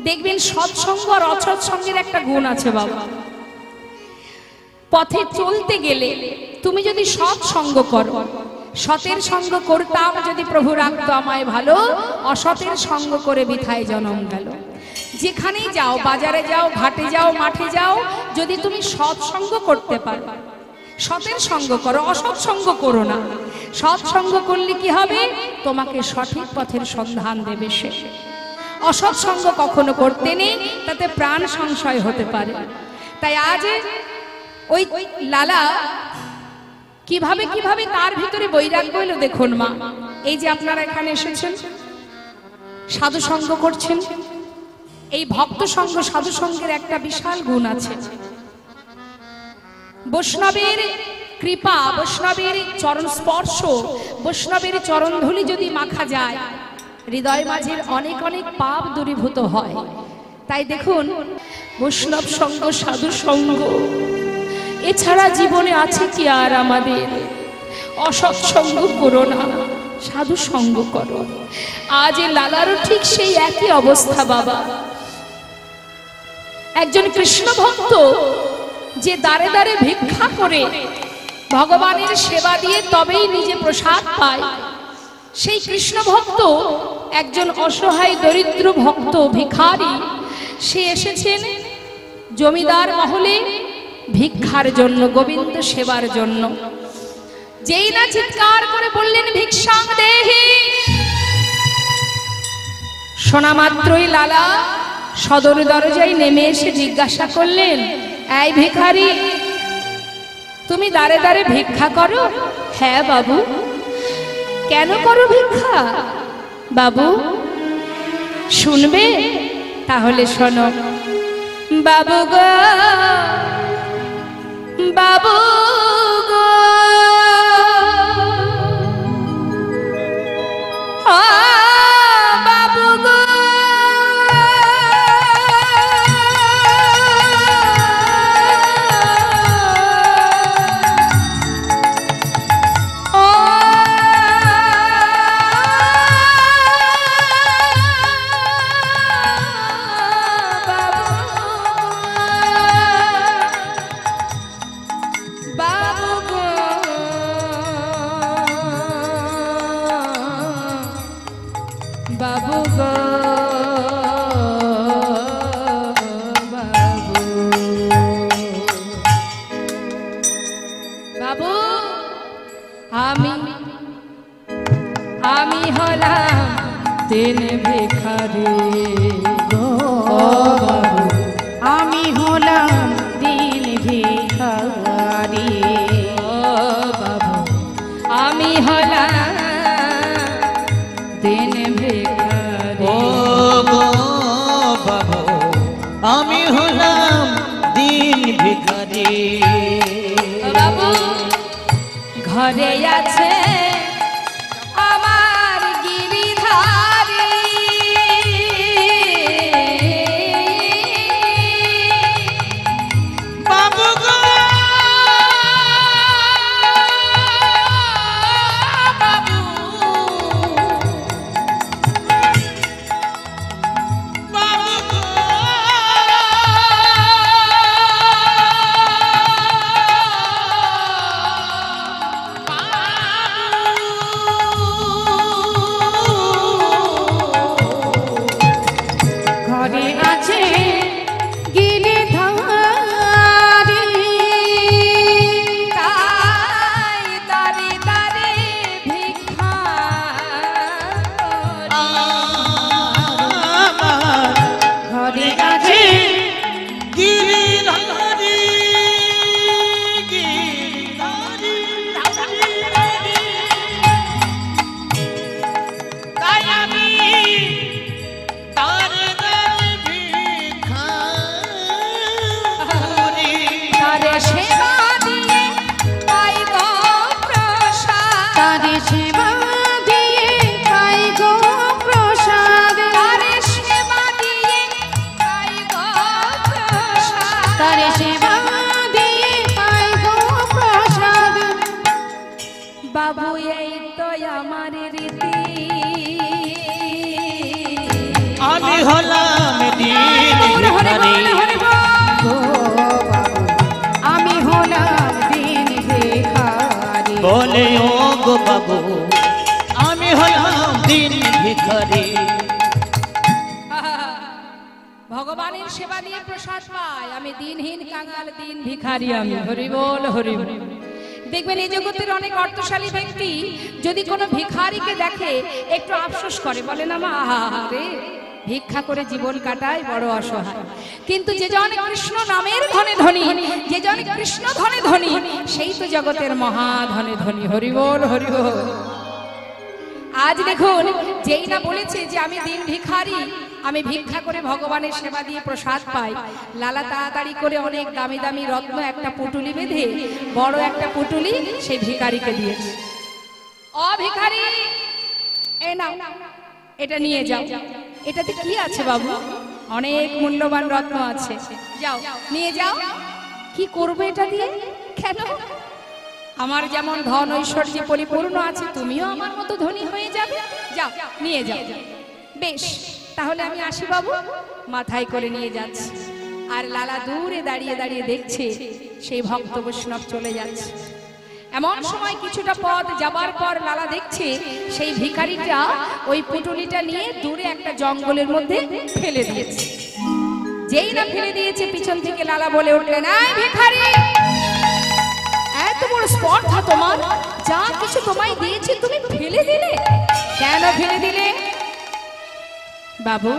দেখবেন সৎসঙ্গ আর অসৎসঙ্গের একটা গুণ আছে বাবা। পথে চলতে গেলে তুমি যদি সৎসঙ্গ করো, সতের সঙ্গ করতাম যদি প্রভু রাখতো আমায় ভালো, অসতের সঙ্গ করে বৃথায় জনম গেল। যেখানেই যাও, বাজারে যাও, ঘাটে যাও, মাঠে যাও, যদি তুমি সৎসঙ্গ করতে পারো, সতের সঙ্গ করো, অসৎ সঙ্গ করো না। সৎসঙ্গ করলে কি হবে? তোমাকে সঠিক পথের সন্ধান দেবে সে। অসৎ সঙ্গ কখনো করতে নেই, তাতে প্রাণ সংশয় হতে পারে। তাই আজ ওই লালা কিভাবে কিভাবে তার ভিতরে বৈরাগ্য এলো দেখুন মা। এই যে আপনারা এখানে এসেছেন, সাধু সঙ্গ করছেন, এই ভক্ত সঙ্গ সাধু সঙ্গের একটা বিশাল গুণ আছে। বৈষ্ণবের কৃপা, বৈষ্ণবের চরণ স্পর্শ, বৈষ্ণবের চরণ ধুলি যদি মাখা যায়, হৃদয় মাঝের অনেক অনেক পাপ দূরীভূত হয়। তাই দেখুন, বৈষ্ণব সঙ্গ সাধু সঙ্গ এছাড়া জীবনে আছে কি আর আমাদের? অসৎ সঙ্গ করো না, সাধু সঙ্গ করো। আজ লালারও ঠিক সেই একই অবস্থা বাবা। একজন কৃষ্ণ ভক্ত যে দাঁড়ে দাঁড়ে ভিক্ষা করে ভগবানের সেবা দিয়ে তবেই নিজে প্রসাদ পায়, সেই কৃষ্ণ ভক্ত একজন অসহায় দরিদ্র ভক্ত ভিখারি, সে এসেছেন জমিদার মহলে ভিক্ষার জন্য, গোবিন্দ সেবার জন্য। যেই না চিৎকার করে বললেন ভিক্ষাং দেহি, শোনা মাত্রই লালা সদর দরজায় নেমে এসে জিজ্ঞাসা করলেন, এই ভিখারি, তুমি দাঁড়ে দাঁড়ে ভিক্ষা করো? হ্যাঁ বাবু। কেন করো ভিক্ষা? বাবু শুনবে? তাহলে শোনো। বাবু গো, বাবু গো, বাবু গো, বাবু গো, বাবু, আমি হলাম তিন ভিখারি গো বাবু, আমি হলাম দিন ভিখারি ও বাবু, আমি হলাম দিন ভিখারি। ও গো বাবু, আমি হলাম দিন ভিখারি। বাবু ঘরে আছে আমার গিরিধারী, বাবু গো, বাবু, বাবু গো, ঘরে আছে গিরিধারী, তাই দাঁড়ি দাঁড়ি ভিক্ষা আমার ঘরে আছে গিরিধারী, গিরিধারী, তাই আমি তার ভিখারি। তারে সেবা দিয়ে পাই গো প্রসাদ, তারে সেবা দিয়ে পাই গো প্রসাদ, তারে সেবা দিয়ে পাই গো প্রসাদ, তারে সেবা দিয়ে পাই গো প্রসাদ। বাবু এই তো আমার রীতি, আমি হলাম দিন বলে ও গো বাবু আমি হলাম দিন ভিখারি। ভগবানের সেবা দিয়ে প্রসাদ পাই, আমি দিনহীন কাঙাল, দিন ভিখারি আমি। হরি বল, হরি বল। দেখবেন এই জগতের অনেক অর্থশালী ব্যক্তি যদি কোনো ভিখারিকে দেখে একটু আফসোস করে, বলে না মা আরে ভিক্ষা করে জীবন কাটায়, বড় অসহায়। কিন্তু যে জন কৃষ্ণ নামের ধনে ধনী, যে জন কৃষ্ণ ধনে ধনী, সেই তো জগতের মহা ধনে ধনী। হরি বল, হরি বল। আজ দেখুন, যেই না বলেছে যে আমি দিন ভিখারি, আমি ভিক্ষা করে ভগবানের সেবা দিয়ে প্রসাদ পাই, লালা তাড়াতাড়ি করে অনেক দামি দামি রত্ন একটা পুটুলি বেঁধে, বড় একটা পুটুলি সেই ভিখারিকে দিয়েছে। ও ভিখারি, এই নাও, এটা নিয়ে যাও। এটাতে কি আছে বাবু? অনেক মূল্যবান রত্ন আছে, যাও নিয়ে যাও। কি করবে এটা দিয়ে? কেন? আমার যেমন ধন ঐশ্বর্যে পরিপূর্ণ আছে, তুমিও আমার মতো ধনী হয়ে যাবে, যাও নিয়ে যাও। বেশ, তাহলে আমি আসি বাবু। মাথায় করে নিয়ে যাচ্ছে, আর লালা দূরে দাঁড়িয়ে দাঁড়িয়ে দেখছে সেই ভক্ত বৈষ্ণব চলে যাচ্ছে। এমন সময় কিছুটা পথ যাবার পর লালা দেখছে সেই ভিখারিটা ওই পুটুলিটা নিয়ে দূরে একটা জঙ্গলের মধ্যে ফেলে দিয়েছে। যেই না ফেলে দিয়েছে, পিছন থেকে লালা বলে উঠলেন, এই ভিখারি, এত বড় স্পর্ধা তোমার, যা কিছু তোমায় দিয়েছে তুমি ফেলে দিলে, কেন ফেলে দিলে? বাবু,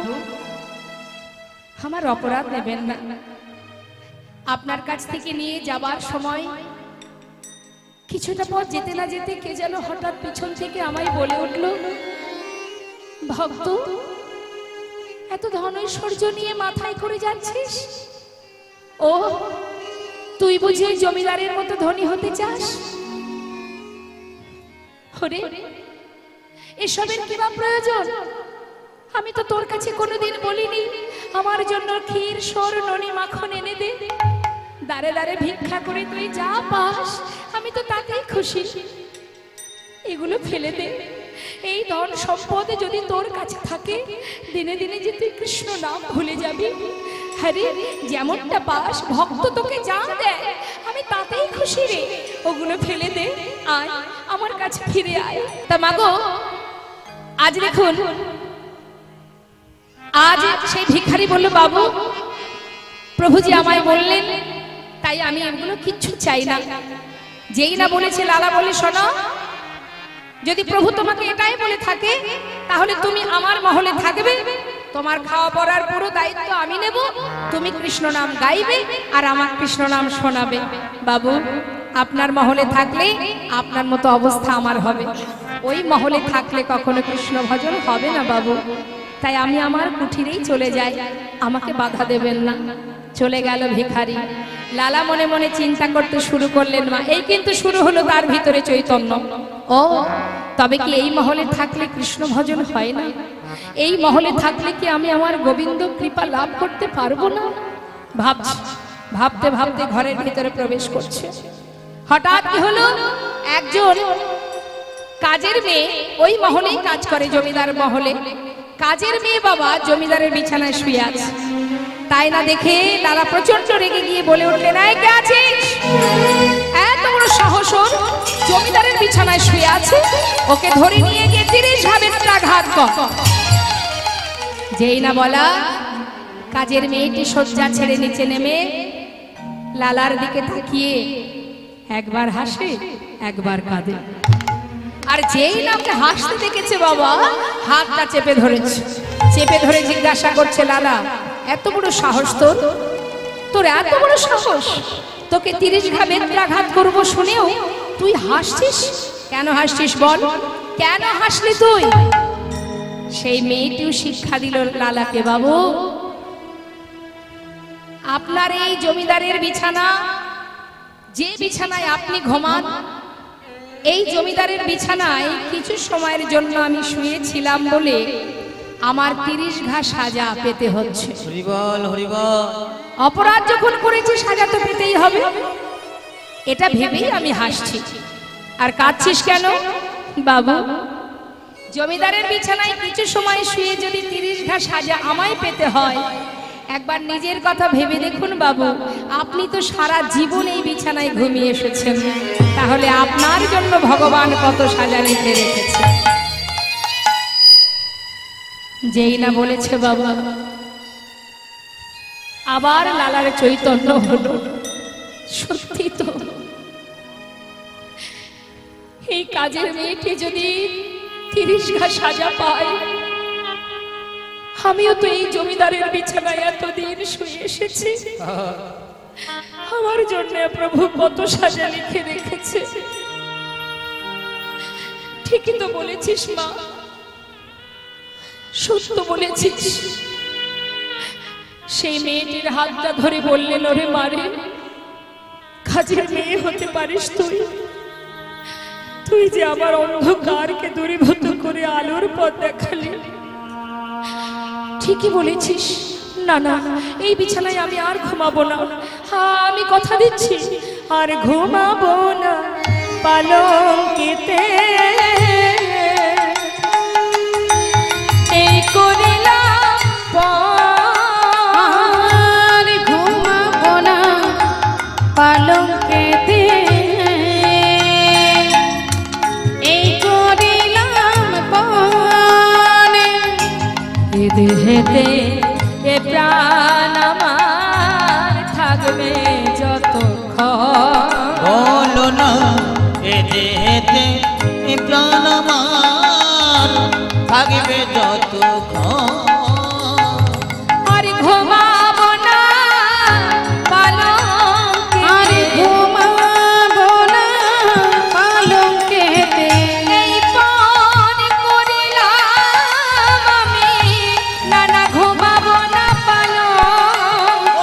আমার অপরাধ নেবেন না। আপনার কাছ থেকে নিয়ে যাবার সময় কিছুটা পথ যেতে না যেতে কে যেন হঠাৎ পিছন থেকে আমায় বলে উঠল, ভক্ত, এত ধন ঐশ্বর্য নিয়ে মাথায় করে যাচ্ছিস? ও, তুই বুঝি জমিদারের মতো ধনী হতে চাস? ওরে, এসবের কি বা প্রয়োজন? আমি তো তোর কাছে কোনোদিন বলিনি আমার জন্য ক্ষীর, সর, ননি, মাখন এনে দে। দাঁড়ে দাঁড়ে ভিক্ষা করে তুই যা পাস আমি তো তাতেই খুশি। এগুলো ফেলে দে। এই ধন সম্পদ যদি তোর কাছে থাকে, দিনে দিনে যে তুই কৃষ্ণ নাম ভুলে যাবি। আরে যেমনটা পাস, ভক্ত তোকে যা দেয় আমি তাতেই খুশি রে। ওগুলো ফেলে দে, আয় আমার কাছে ফিরে আয়। তা মাগো, আজ দেখুন, আজ সেই ভিখারি বলল, বাবু, প্রভুজি আমায় বললেন, তাই আমি এগুলো কিচ্ছু চাই না। যেই না বলেছে, লালা বলে, শোনো, যদি প্রভু তোমাকে এটাই বলে থাকে তাহলে তুমি আমার মহলে থাকবে, তোমার খাওয়া পড়ার পুরো দায়িত্ব আমি নেব, তুমি কৃষ্ণ নাম গাইবে আর আমার কৃষ্ণ নাম শোনাবে। বাবু, আপনার মহলে থাকলে আপনার মতো অবস্থা আমার হবে, ওই মহলে থাকলে কখনো কৃষ্ণ ভজন হবে না বাবু। তাই আমি আমার কুঠিরেই চলে যাই, আমাকে বাধা দেবেন না। চলে গেল ভিখারি। লালা মনে মনে চিন্তা করতে শুরু করলেন, মা, এই কিন্তু শুরু হলো তার ভিতরে চৈতন্য। ও, তবে কি এই মহলে থাকলে কৃষ্ণ ভজন হয় না? এই মহলে থাকলে কি আমি আমার গোবিন্দ কৃপা লাভ করতে পারবো না? ভাবতে ভাবতে ঘরের ভিতরে প্রবেশ করছে। হঠাৎ কি হলো, একজন কাজের মেয়ে ওই মহলেই কাজ করে, জমিদার মহলে। কাজের মেয়ে বাবা জমিদারের বিছানায় শুয়ে আছে। তাই না দেখে লালা প্রচন্ড রেগে গিয়ে বলে উঠলেন, এই কে আছিস? এত বড় সাহস ওর, জমিদারের বিছানায় শুয়ে আছে, ওকে ধরে নিয়ে গিয়ে 30 ঘাত কর। যেই না বলা, কাজের মেয়েটি শয্যা ছেড়ে নিচে নেমে লালার দিকে তাকিয়ে একবার হাসে, একবার কাঁদে। আর যেই না ওকে হাসতে দেখেছে বাবা, হাতটা চেপে ধরেছে। চেপে ধরে জিজ্ঞাসা করছে, লালা, এত বড় সাহস তোর? তোর এত বড় সাহস? তোকে 30 ঘাত করবো শুনেও তুই হাসছিস? কেন হাসছিস বল, কেন হাসলি তুই? সেই মেয়েটিও শিক্ষা দিল লালাকে, বাবু, আপনার এই জমিদারের বিছানা, যে বিছানায় আপনি ঘুমান, এই জমিদারের বিছানায় কিছু সময়ের জন্য আমি শুয়েছিলাম বলে আমার 30 ঘা সাজা পেতে হচ্ছে। হরিবল, হরিবল। অপরাধ যখন করেছি সাজা তো পেতেই হবে, এটা ভেবেই আমি হাসছি। আর কাঁদছিস কেন? বাবু, জমিদারের বিছানায় কিছু সময় শুয়ে যদি 30 ঘা সাজা আমায় পেতে হয়, একবার নিজের কথা ভেবে দেখুন বাবু, আপনি তো সারা জীবন এই বিছানায় ঘুমিয়ে এসেছেন, তাহলে আপনার জন্য ভগবান কত সাজা লিখে রেখেছে। যেই না বলেছে বাবা, আবার লালার চৈতন্য হলো। সত্যি তো, এই কাজের মেয়েটি যদি 30 ঘা সাজা পায়, আমিও তো এই জমিদারের বিছানায় এতদিন শুয়ে এসেছি, আমার জন্য প্রভু কত সাজা লিখে রেখেছে। ঠিকই তো বলেছিস মা, সত্য বলেছিস। সেই মেয়েটির হাতটা ধরে বললেন, ওরে মারে, কাজের মেয়ে হতে পারিস তুই, তুই যে আমার অন্ধকারকে দূরীভূত করে আলোর পথ দেখালি। ঠিকই বলেছিস। না না, এই বিছানায় আমি আর ঘুমাবো না। হ্যাঁ, আমি কথা দিচ্ছি, আর ঘুমাবো না পালঙ্কেতে। এই করিলাম আর ঘুমাবো না পালঙ্কেতে, এই করিলাম পণ। এ দেহেতে এ প্রাণ আমার থাকবে যতক্ষণ। বলো না এ দেহেতে এ প্রাণ আমার থাকবে যতক্ষণ। আর ঘুমাবো না পালঙ্কেতে, আর ঘুমাবো না পালঙ্কেতে, এই পণ করিলাম আমি। না না, ঘুমাবো না পালঙ্কেতে।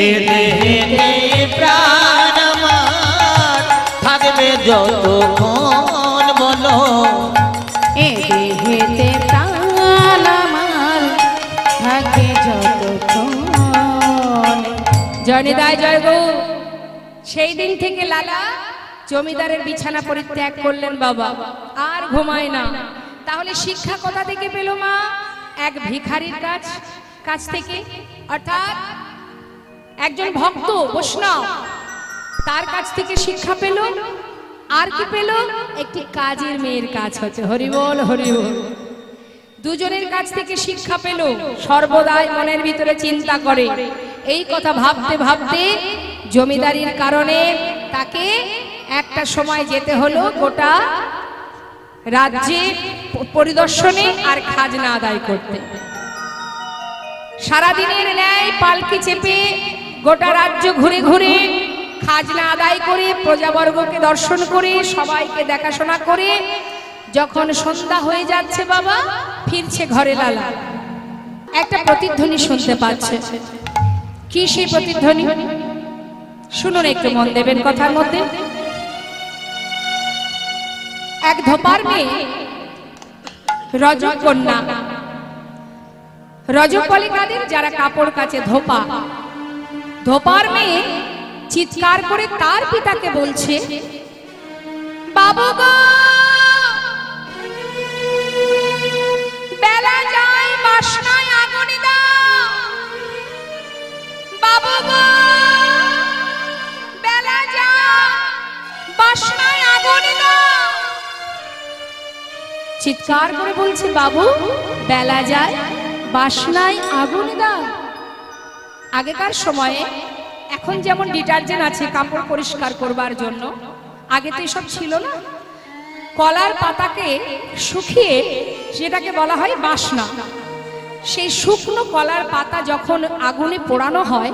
এ দেহেতে প্রাণ আমার থাকবে যতক্ষণ। বলো এ দেহেতে প্রাণ আমার থাকে যতক্ষণ। জয়নিদায় জয় গৌ। সেই দিন থেকে লালা জমিদারের বিছানা পরিত্যাগ করলেন বাবা, আর ঘুমায় না। তাহলে শিক্ষা কোথা থেকে পেল মা? এক ভিখারির কাছ থেকে, অর্থাৎ একজন ভক্ত বৈষ্ণব, তার কাছ থেকে শিক্ষা পেল। আর কি পেল? একটি কাজের মেয়ের কাজ হচ্ছে। হরিবল হরিবল। দুজনের কাছ থেকে শিক্ষা পেল, সর্বদাই মনের ভিতরে চিন্তা করে। এই কথা ভাবতে ভাবতে জমিদারির কারণে তাকে একটা সময় যেতে হলো গোটা রাজ্যে পরিদর্শনে আর খাজনা আদায় করতে। সারাদিনের ন্যায় পালকি চেপে গোটা রাজ্য ঘুরে ঘুরে খাজনা আদায় করে, প্রজাবর্গকে দর্শন করে, সবাইকে দেখাশোনা করে যখন সন্ধ্যা হয়ে যাচ্ছে বাবা, ফিরছে ঘরে লালা, একটা প্রতিধ্বনি শুনতে পাচ্ছে। কি সেই প্রতিধ্বনি? শুনুন, একটু মন দেবেন কথার মধ্যে। এক ধোপার মেয়ে, রজকন্যা। রজক বলে কাদের? যারা কাপড় কাচে, ধোপা। ধোপার মেয়ে চিৎকার করে তার পিতাকে বলছে, বাবু গো, বেলা যায়, বাসনায় আগুন দাও। বাবু গো, বেলা যায়, বাসনায় আগুন দাও। চিৎকার করে বলছে, বাবু বেলা যায়, বাসনায় আগুন দাও। আগেকার সময়ে এখন যেমন ডিটারজেন্ট আছে কাপড় পরিষ্কার করবার জন্য, আগে তো এসব ছিল না। কলার পাতাকে শুকিয়ে সেটাকে বলা হয় বাসনা। সেই শুকনো কলার পাতা যখন আগুনে পোড়ানো হয়,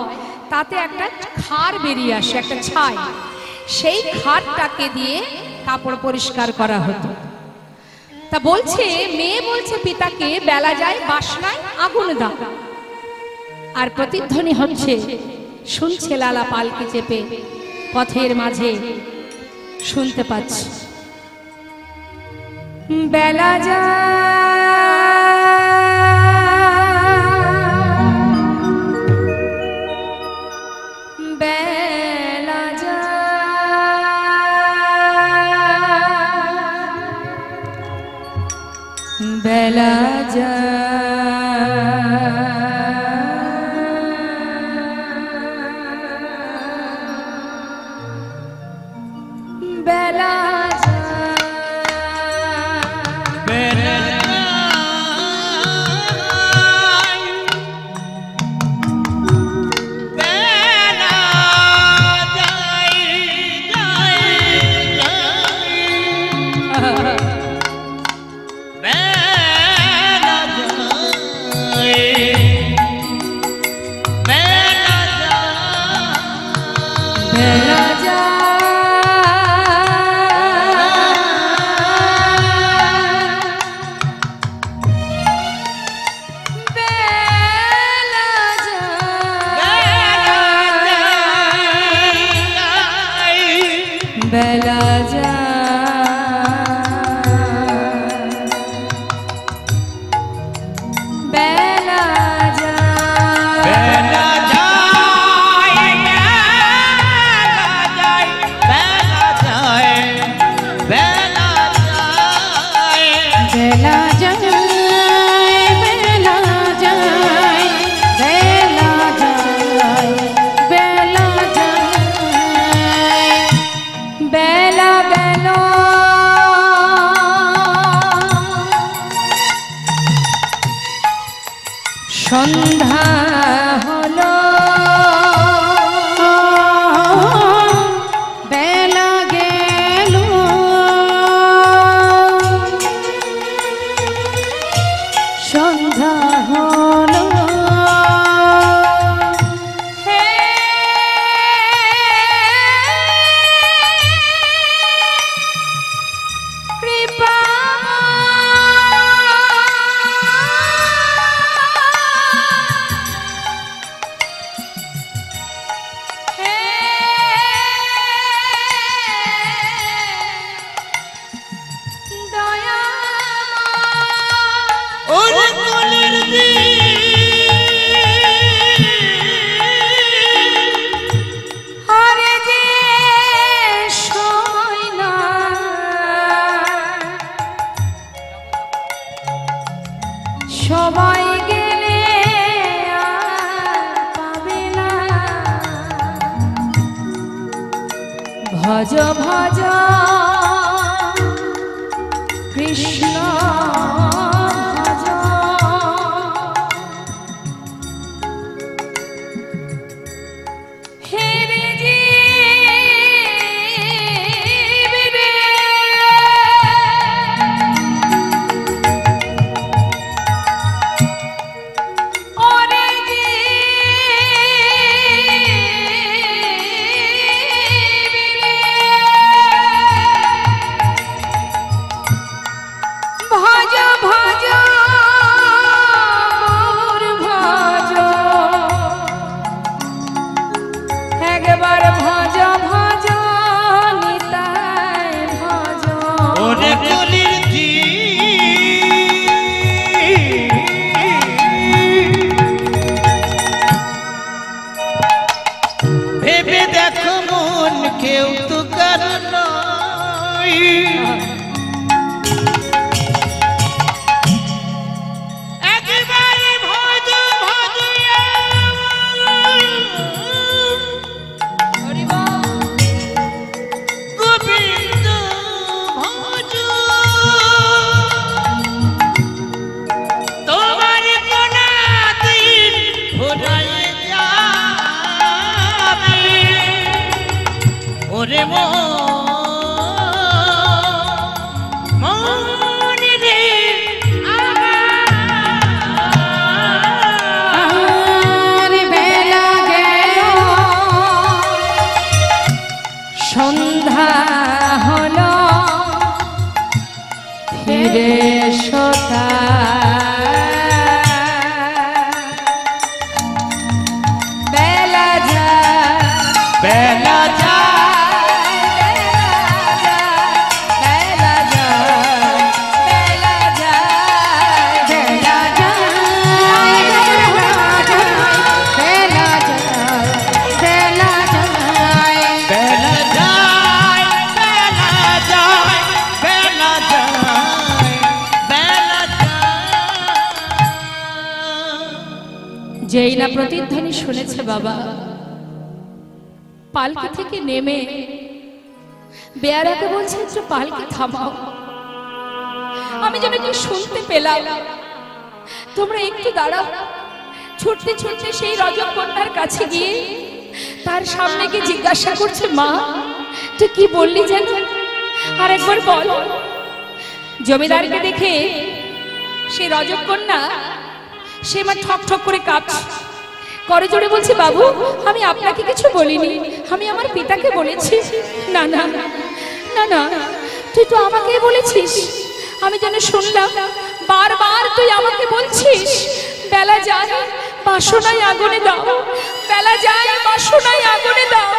তাতে একটা খার বেরিয়ে আসে, একটা ছাই। সেই খারটাকে দিয়ে কাপড় পরিষ্কার করা হতো। তা বলছে, মেয়ে বলছে পিতাকে, বেলা যায়, বাসনায় আগুন দাও। আর প্রতিধ্বনি হচ্ছে, শুনছে লালা পালকি চেপে পথের মাঝে, শুনতে পাচ্ছে, বেলা যায়, বেলা যায়, বেলা বেলা বেলা সন্ধ্যা হলো বেলা গেল সন্ধ্যা হলো কৃপা সবাই গেলে পাবে না ভজ ভজ কৃষ্ণ ভজ হেরে কেউ তো কারণ একেবারে ভজ ভজ গোবিন্দ ভজ তোমার কোনা দিন ভোরাই যাবে ওরে মন যেই না প্রতিধ্বনি শুনেছে বাবা, পালকি থেকে নেমে বেয়ারাকে বলছে একটু পালকি থামাও। আমি যেন কি শুনতে পেলাম, তোমরা একটু দাঁড়াও। ছুটতে ছুটতে সেই রজব কন্যার কাছে গিয়ে তার সামনে গিয়ে জিজ্ঞাসা করছে, মা তুই কি বললি যেন আর একবার বল। জমিদারকে দেখে সেই রজব কন্যা সে মা ঠক ঠক করে কাঁপছে, করে জোরে বলছে, বাবু আমি আপনাকে কিছু বলিনি, আমি আমার পিতাকে বলেছি। না না না না, তুই তো আমাকে বলেছিস, আমি যেন শুনলাম বারবার তুই আমাকে বলছিস বেলা যায় বাসনায় আগুনে দাও, বেলা যায় বাসনায় আগুনে দাও।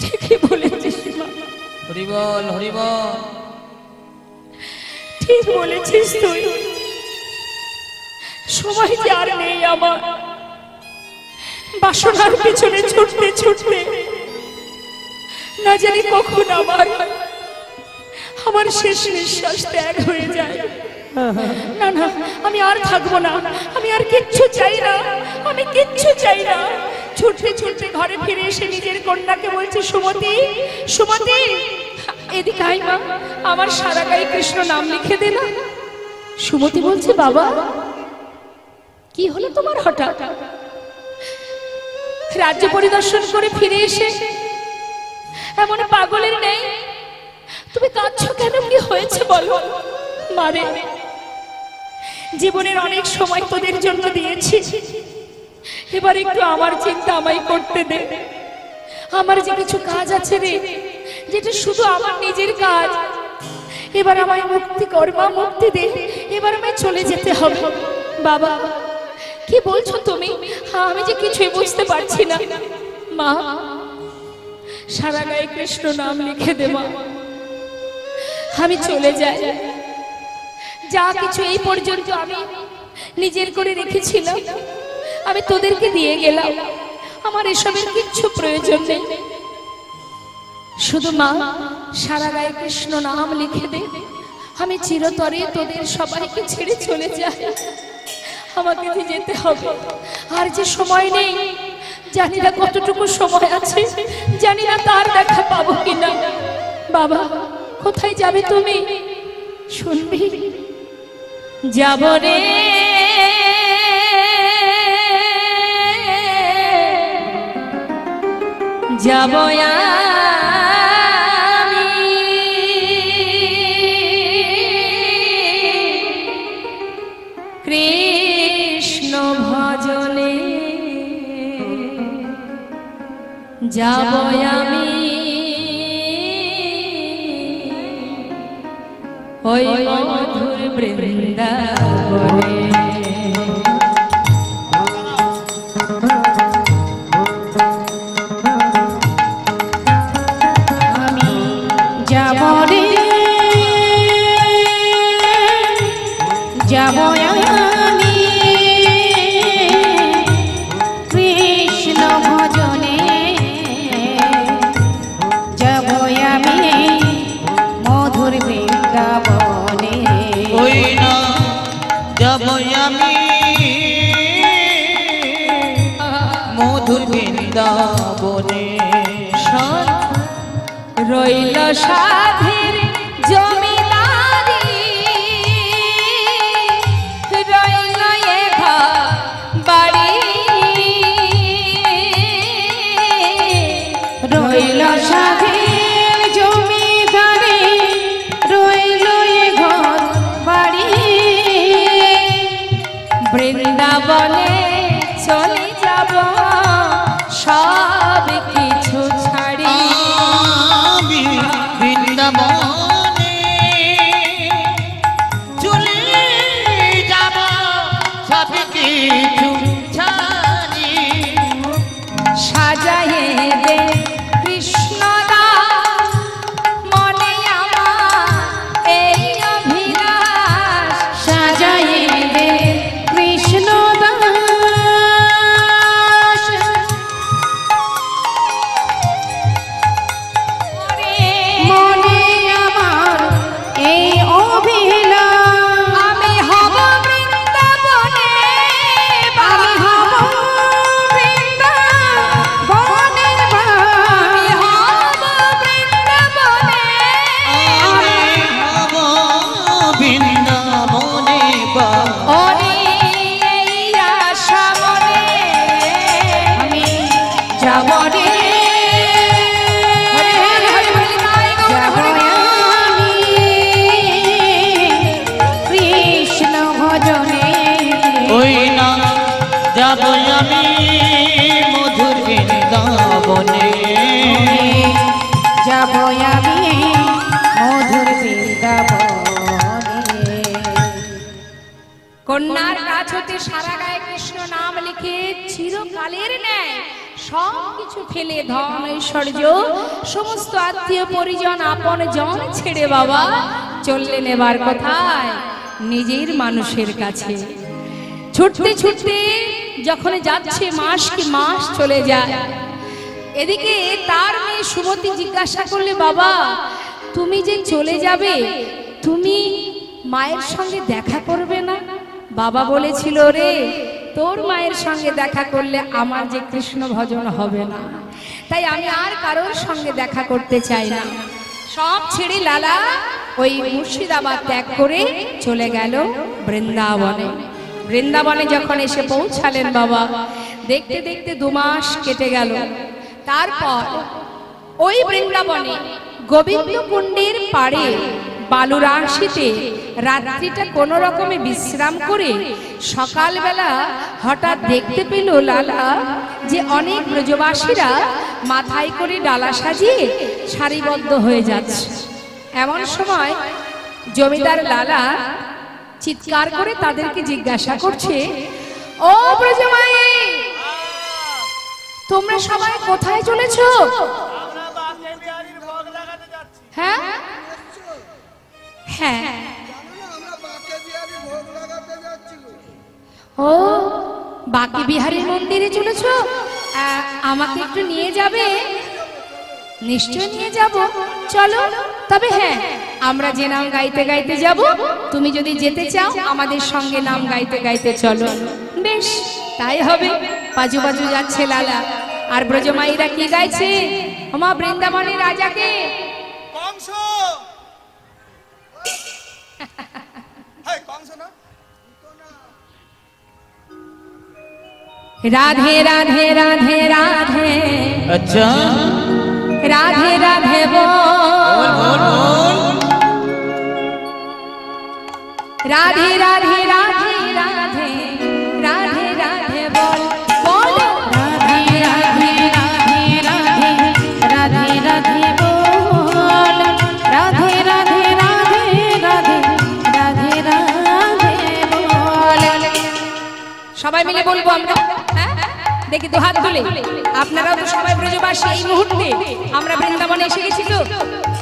ঠিকই বলেছিস মা, হরি বল হরি বল, ঠিক বলেছিস তুই। সময় যে আর নেই আমার, বাসনার পিছনে ছুটতে ছুটতে না জানি কখন আমার শেষ নিঃশ্বাস ত্যাগ হয়ে যায়। না না, আমি আর থাকবো না, আমি আর কিচ্ছু চাই না, আমি কিচ্ছু চাই না। ছুটতে ছুটতে ঘরে ফিরে এসে নিজের কন্যাকে বলছে, সুমতি সুমতি এদিকে আয় মা, আমার সারা গায়ে কৃষ্ণ নাম লিখে দে না। সুমতি বলছে, বাবা কি হলো তোমার হঠাৎ? রাজ্য পরিদর্শন করে ফিরে এসে এমন পাগলের নেই তুমি কাঁদছো কেন? কি হয়েছে বলো? মারে, জীবনের অনেক সময় তোদের জন্য দিয়েছি, এবার একটু আমার চিন্তা আমায় করতে দে। আমার যে কিছু কাজ আছে রে, যেটা শুধু আমার নিজের কাজ, এবার আমায় মুক্তি কর মা, মুক্তি দে, এবার আমায় চলে যেতে হবে। বাবা কি বলছো তুমি? আমি যে কিছুই বুঝতে পারছি না। মা সারা গায়ে কৃষ্ণ নাম লিখে দে মা, আমি চলে যাই। যা কিছু এই পর্যন্ত আমি নিজের করে রেখেছিলাম আমি তোদেরকে দিয়ে গেলাম, আমার এসবের কিচ্ছু প্রয়োজন নেই। শুধু মা সারা গায়ে কৃষ্ণ নাম লিখে দে, আমি চিরতরে তোদের সবাইকে ছেড়ে চলে যাই। আমাকে যে যেতে হবে, আর যে সময় নেই, জানি না কতটুকু সময় আছে, জানি না তার দেখা পাবো কিনা। বাবা কোথায় যাবে তুমি? শুনবি? যাব রে যাব আমি, কৃষ্ণ ভজনে যাব আমি, ওই মধুর বৃন্দাবনে। আমি যাব রে যাব আমি, কৃষ্ণ ভজনে যাব আমি, মধুর বৃন্দাবনে। ওই না যাব আমি মধুর বৃন্দাবনে। রইল সাধের জমিদারি, রইল এ ঘর বাড়ি, রইল সাধের জমিদারি, রইল এ ঘর বাড়ি, বৃন্দাবনে চলে যাব সব কিছু ছাড়ি। আমি বৃন্দাবনে আমি মধুর বৃন্দাবনে। কন্যার কাছ হতে সারা গায়ে কৃষ্ণ নাম লিখে চিরকালের ন্যায় সব কিছু ফেলে ধন ঐশ্বর্য সমস্ত আত্মীয় পরিজন আপন জন ছেড়ে বাবা চললেন এবার কোথায়? নিজের মানুষের কাছে। ছুটতে ছুটতে যখন যাচ্ছে মাস কি মাস চলে যায়। এদিকে তার মেয়ে সুমতি জিজ্ঞাসা করলে, বাবা তুমি যে চলে যাবে তুমি মায়ের সঙ্গে দেখা করবে না? বাবা বলেছিল, রে তোর মায়ের সঙ্গে দেখা করলে আমার যে কৃষ্ণ ভজন হবে না, তাই আমি আর কারোর সঙ্গে দেখা করতে চাই না। সব ছেড়ে লালা ওই মুর্শিদাবাদ ত্যাগ করে চলে গেল বৃন্দাবনে। বৃন্দাবনে যখন এসে পৌঁছালেন বাবা, দেখতে দেখতে 2 মাস কেটে গেল। তারপর ওই বৃন্দাবনে গোবিন্দ কুণ্ডের পাড়ে বালুরাশিতে রাত্রিটা কোন রকমে বিশ্রাম করে সকালবেলা হঠাৎ দেখতে পেল লালা যে অনেক ব্রজবাসীরা মাথায় করে ডালা সাজিয়ে সারিবদ্ধ হয়ে যাচ্ছে। এমন সময় জমিদার লালা চিৎকার করে তাদেরকে জিজ্ঞাসা করছে, ও ব্রজমাই, তোমরা সবাই কোথায় চলেছো? হ্যাঁ হ্যাঁ, ও বাকি বিহারীর মন্দিরে চলেছো? আমাকে একটু নিয়ে যাবে? নিশ্চয় নিয়ে যাব, চলো। তবে হ্যাঁ, আমরা যে নাম গাইতে গাইতে যাব, তুমি যদি যেতে চাও আমাদের সঙ্গে নাম গাইতে গাইতে চলো। বেশ, তাই হবে। পাজু পাজু যাচ্ছে লালা, আর ব্রজমাইরা কি গাইছে? ওমা বৃন্দাবনের রাজাকে কংস, কংস না, রাধে রাধে রাধে রাধে, আচ্ছা রাধে রাধে বল, রাধে রাধে রাধে রাধে, রাধে রাধে বল বল, রাধে রাধে রাধে রাধে, রাধে রাধে বল, রাধে রাধে রাধে রাধে, রাধে রাধে বল। সবাই মিলে বলবো আমরা, হ্যাঁ? দেখি তো হাত তুলে। আপনারাও তো সবাই ব্রজবাসী। এই মুহূর্তে আমরা বৃন্দাবনে এসে গেছি তো,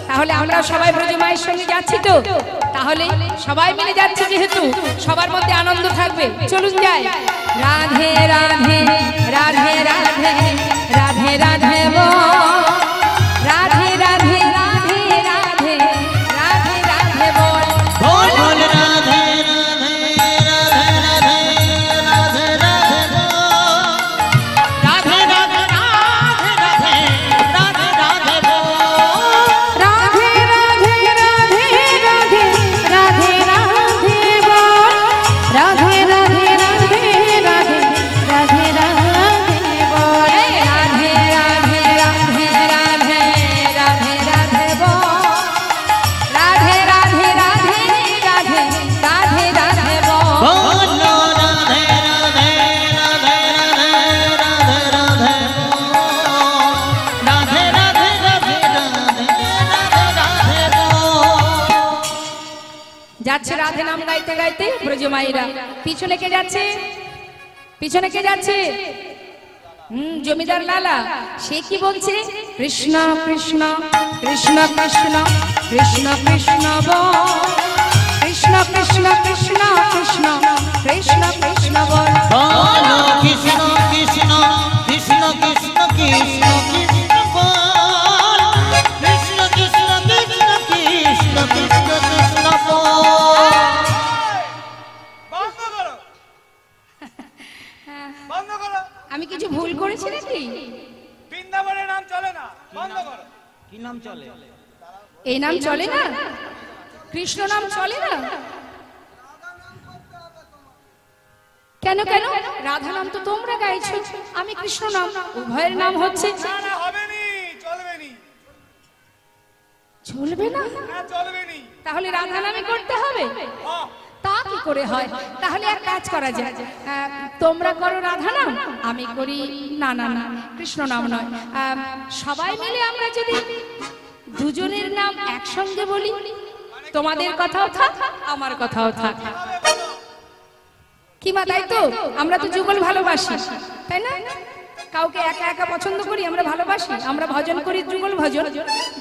তাহলে আমরা সবাই ব্রজমায়ের সঙ্গে যাচ্ছি তো, তাহলে সবাই মিলে যাচ্ছি যেহেতু সবার মধ্যে আনন্দ থাকবে। চলুন যাই। রাধে রাধে রাধে রাধে, রাধে রাধে বল, রাধে রাধে রাধে রাধে, রাধে রাধে বল বল বল রাধে রাধে রাধে রাধে, রাধে রাধে বল, রাধে রাধে রাধে রাধে, রাধে রাধে বল, রাধে রাধে রাধে রাধে, রাধে রাধে বল, রাধে রাধে রাধে রাধে, রাধে রাধে বল। রাধে রাধে রাধে রাধে, রাধে রাধে বল, রাধে রাধে রাধে রাধে, রাধে রাধে বল। বল রাধে রাধে রাধে রাধে, রাধে রাধে বল, রাধে রাধে রাধে রাধে, রাধে রাধে বল। যাচ্ছে রাধে নাম গাইতে গাইতে ব্রজমাইরা। পিছনে কে যাচ্ছে? পিছনে কে যাচ্ছে? জমিদার লালা। সে কি বলছে? কৃষ্ণ কৃষ্ণ কৃষ্ণ কৃষ্ণ কৃষ্ণ কৃষ্ণ বল, কৃষ্ণ কৃষ্ণ কৃষ্ণ কৃষ্ণ কৃষ্ণ কৃষ্ণ বল। বল কৃষ্ণ কৃষ্ণ কৃষ্ণ কৃষ্ণ কৃষ্ণ কৃষ্ণ বল, কৃষ্ণ কৃষ্ণ কৃষ্ণ কৃষ্ণ কৃষ্ণ কৃষ্ণ বল। বন্ধ করো, বন্ধ করো। আমি কিছু ভুল করেছি নাকি? বৃন্দাবনের নাম চলে না, বন্ধ করো। কি নাম চলে? এই নাম চলে না? কৃষ্ণ নাম চলে না? কেন কেন? রাধা নাম তো তোমরা গাইছো, আমি কৃষ্ণ নাম, উভয়ের নাম হচ্ছে। না না, হবে নি, চলবে নি, চলবে না? না চলবে নি। তাহলে রাধা নামে করতে হবে? হ্যাঁ, তা কি করে হয়? তাহলে এক কাজ করা যায়, তোমরা করো রাধা নাম, আমি করি না না না কৃষ্ণ নাম নয়, সবাই মিলে আমরা যদি দুজনের নাম একসঙ্গে বলি, তোমাদের কথাও থাক আমার কথাও থাক। কি মা, তাই তো? আমরা তো যুগল ভালোবাসি, তাই না? কাউকে একা একা পছন্দ করি, আমরা ভালোবাসি, আমরা ভজন করি যুগল ভজন।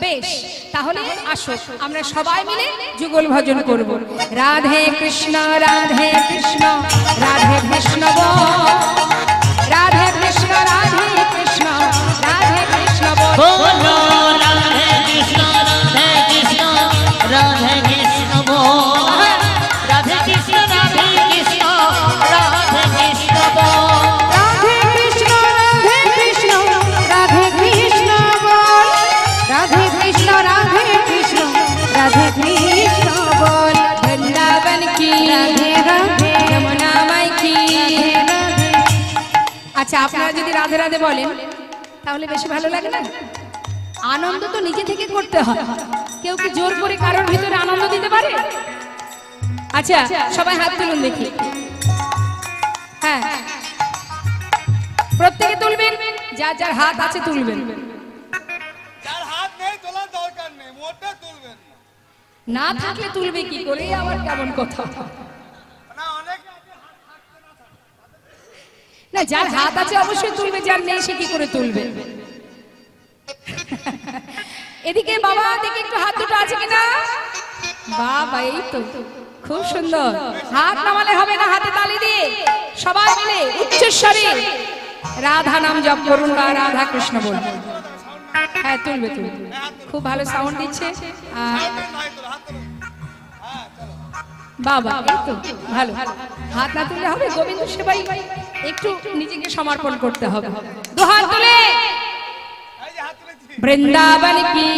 বেশ, তাহলে আসো আমরা সবাই মিলে যুগল ভজন করব। রাধে কৃষ্ণ রাধে কৃষ্ণ রাধে কৃষ্ণ বল, রাধে কৃষ্ণ রাধে কৃষ্ণ রাধে কৃষ্ণ বল। बोलो राधे कृष्ण राधे कृष्ण बोल, राधे कृष्ण राधे कृष्ण राधे कृष्ण बोल, রাধে কৃষ্ণ রাধে কৃষ্ণ রাধে কৃষ্ণ বল, রাধে কৃষ্ণ রাধে কৃষ্ণ রাধে কৃষ্ণ বল। বৃন্দাবন কি রাধে রাধে যমুনা মাই কি। রাধে। আচ্ছা, আপনারা যদি রাধে রাধে বলেন তাহলে বেশি ভালো লাগে না? আনন্দ তো নিজে থেকে করতে হয়, কেউ কি জোর করে কারোর ভিতরে আনন্দ দিতে পারে? আচ্ছা, সবাই হাত তুলুন দেখি। হ্যাঁ, প্রত্যেকে তুলবেন, যার যার হাত আছে তুলবেন। যার হাত নেই তোলার দরকার নেই, মোটে তুলবেন না। না থাকলে তুলবে কি করে, আবার কেমন কথা। না অনেক না, যার হাত আছে অবশ্যই তুলবে, যার নেই সে কি করে তুলবে? এদিকে বাবা, দেখি একটু হাত দুটো আছে কিনা। বাবা, এই তো খুব সুন্দর। হাত নামালে হবে না, হাতে তালি দিয়ে সবাই মিলে উচ্চস্বরে রাধা নাম জপ করুন বা রাধা কৃষ্ণ বলুন। হ্যাঁ, তুলবে তুলবে, খুব ভালো সাউন্ড দিচ্ছে। আর বাবা, এই তো ভালো। হাত না তুললে হবে, গোবিন্দ সেবাই একটু নিজেকে সমর্পণ করতে হবে। দু হাত তুলে এই যে হাত তুলেছি। বৃন্দাবন কি।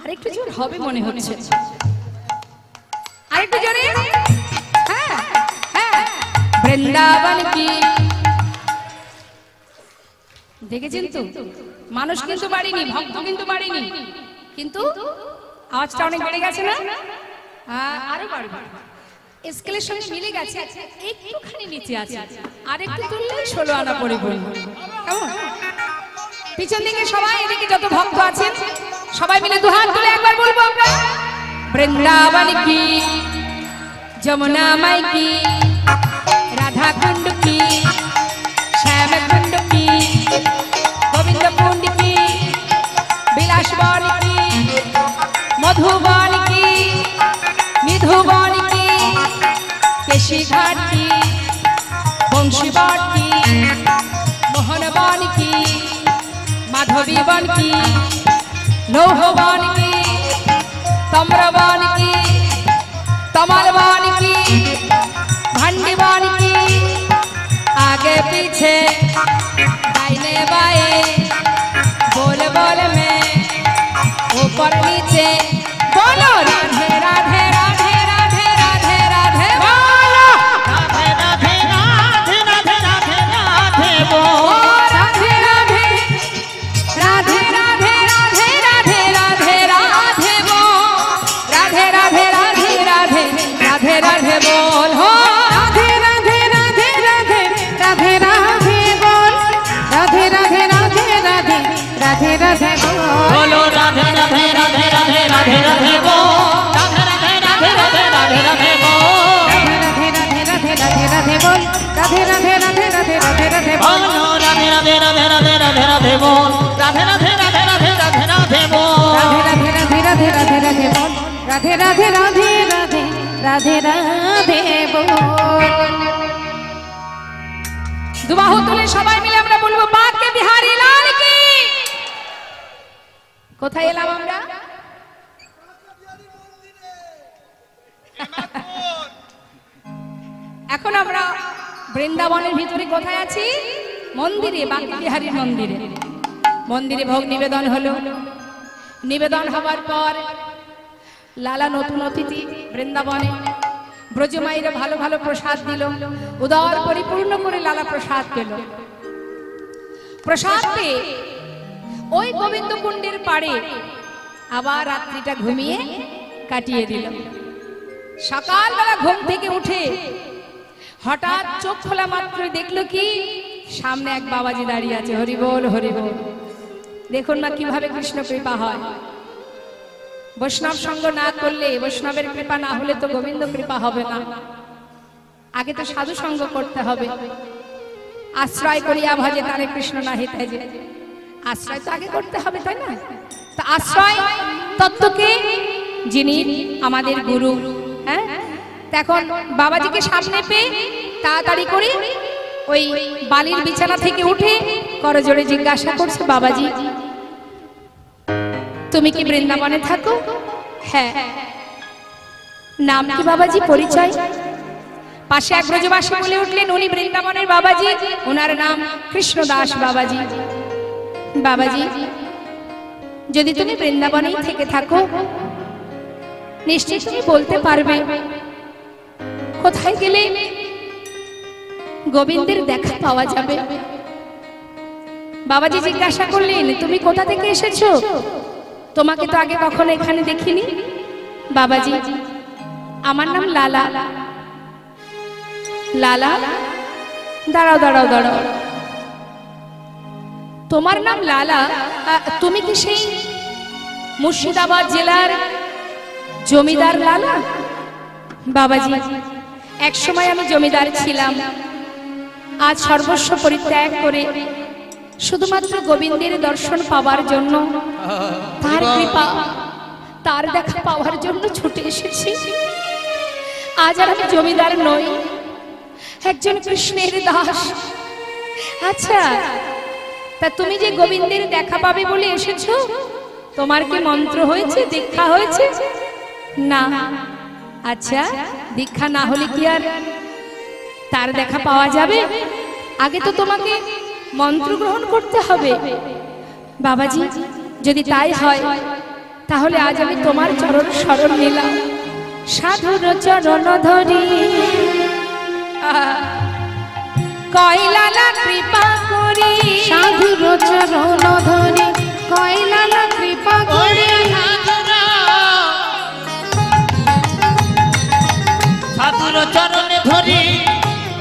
আরেকটু জোর হবে মনে হচ্ছে, আরেকটু জোরে। হ্যাঁ হ্যাঁ, বৃন্দাবন কি। দেখেছেন তো, মানুষ কিন্তু বাড়িনি, ভক্ত কিন্তু বাড়িনি, কিন্তু আওয়াজটা অনেক বেড়ে গেছে না? আরো বাড়বে, স্কেলের সঙ্গে মিলে গেছে, একটুখানি নিচে আছে, আরেকটু তুললেই 16 আনা পরিপূর্ণ। কেমন? পিছন দিকে সবাই, এদিকে যত ভক্ত আছেন সবাই মিলে দু হাত তুলে একবার বলবো আমরা। বৃন্দাবন কি, যমুনা মাই কি, রাধা কুণ্ড কি, শ্যাম কুণ্ড কি, গোবিন্দ কুণ্ড কি, বিলাস বন কি, মধুবন কি, নিধুবন কি, কেশি ঘাট কি, বংশী বন কি, মোহন বন কি, মাধবী বন কি, লৌহ বন কি, तम्र बन की, तमल बन की, भंडी बन की, आगे पीछे दाहिने बाएं, बोल बोल में ऊपर नीचे बोलो राधे राधे राधे राधे राधे राधे बोलो राधे राधे राधे राधे राधे राधे बोल, राधे राधे राधे राधे राधे राधे राधे राधे बोल, राधे राधे राधे राधे राधे राधे बोल हो, राधे राधे राधे राधे राधे राधे बोल, राधे राधे राधे राधे राधे राधे बोल, बोलो राधे राधे राधे राधे राधे राधे बोल, राधे राधे राधे राधे राधे राधे बोल, राधे राधे राधे राधे राधे बोल, राधे राधे राधे राधे राधे राधे बोल, बोलो राधे राधे राधे राधे राधे राधे बोल, राधे राधे राधे राधे राधे राधे बोल, राधे राधे राधे राधे राधे बोल, राधे राधे राधे राधे राधे राधे बोल। দুবাহু তুলে সবাই মিলে আমরা বলবো বাঁকে বিহারী লাল কি। কোথায় এলাম আমরা? এখন আমরা বৃন্দাবনের ভিতরে কোথায় আছি? মন্দিরে, বাঁকে বিহারীর মন্দিরে। মন্দিরে ভোগ নিবেদন হলো। নিবেদন হবার পর লালা নতুন অতিথি বৃন্দাবনে, ব্রজমাইরা ভালো ভালো প্রসাদ দিল, উদার পরিপূর্ণ করে লালা প্রসাদ পেল। প্রসাদ পেয়ে ওই গোবিন্দ কুণ্ডের পাড়ে আবার রাত্রিটা ঘুমিয়ে কাটিয়ে দিল। সকালবেলা ঘুম থেকে উঠে হঠাৎ চোখ খোলা মাত্র দেখলো কি, সামনে এক বাবাজি দাঁড়িয়ে আছে। হরি বল হরি বল। দেখুন না কিভাবে কৃষ্ণ কৃপা হয়। বৈষ্ণব সঙ্গ না করলে, বৈষ্ণবের কৃপা না হলে তো গোবিন্দ কৃপা হবে না। আগে তো সাধু সঙ্গ করতে হবে। আশ্রয় করিয়া ভজে তারে কৃষ্ণ নাহি তেজে, আশ্রয় তো আগে করতে হবে, তাই না? তো আশ্রয় তত্ত্বকে যিনি আমাদের গুরু, হ্যাঁ, এখন বাবাজিকে সামনে পেয়ে তাড়াতাড়ি করে ওই বালির বিছানা থেকে উঠে করজোড়ে জিজ্ঞাসা করছে, বাবাজি তুমি কি বৃন্দাবনে থাকো? হ্যাঁ। নাম কি বাবাজি, পরিচয়? পাশে এক ব্রজবাসী বলে উঠলেন, উনি বৃন্দাবনের বাবাজি, ওনার নাম কৃষ্ণদাস বাবাজি। বাবাজি যদি তুমি বৃন্দাবনেই থেকে থাকো, নিশ্চয়ই তুমি বলতে পারবে কোথায় গেলে গোবিন্দের দেখা পাওয়া যাবে। বাবাজি জিজ্ঞাসা করলেন, তুমি কোথা থেকে এসেছো? তোমাকে তো আগে কখনো এখানে দেখিনি। বাবাজি আমার নাম লালা। লালা? দাঁড়াও দাঁড়াও দাঁড়াও, তোমার নাম লালা? তুমি কি সেই মুর্শিদাবাদ জেলার জমিদার লালা? বাবাজি এক সময় আমি জমিদার ছিলাম, আজ সর্বস্ব পরিত্যাগ করে শুধুমাত্র গোবিন্দের দর্শন পাওয়ার জন্য, তার কৃপা, তার দেখা পাওয়ার জন্য ছুটে এসেছি। আজ আর আমি জমিদার নই, একজন কৃষ্ণের দাস। আচ্ছা, তা তুমি যে গোবিন্দের দেখা পাবে বলে এসেছো, তোমার কি মন্ত্র হয়েছে, দীক্ষা হয়েছে? না। আচ্ছা, দীক্ষা না হলে কি আর তার দেখা পাওয়া যাবে? আগে তো তোমাকে মন্ত্র গ্রহণ করতে হবে। বাবাজি যদি তাই হয়, তাহলে আজ আমি তোমার চরণ শরণ নিলাম। সাধুর চরণ ধরি কয়লালা কৃপা করি, সাধুর চরণ ধরি কয়লালা কৃপা করি, সাধুর চরণে ধরি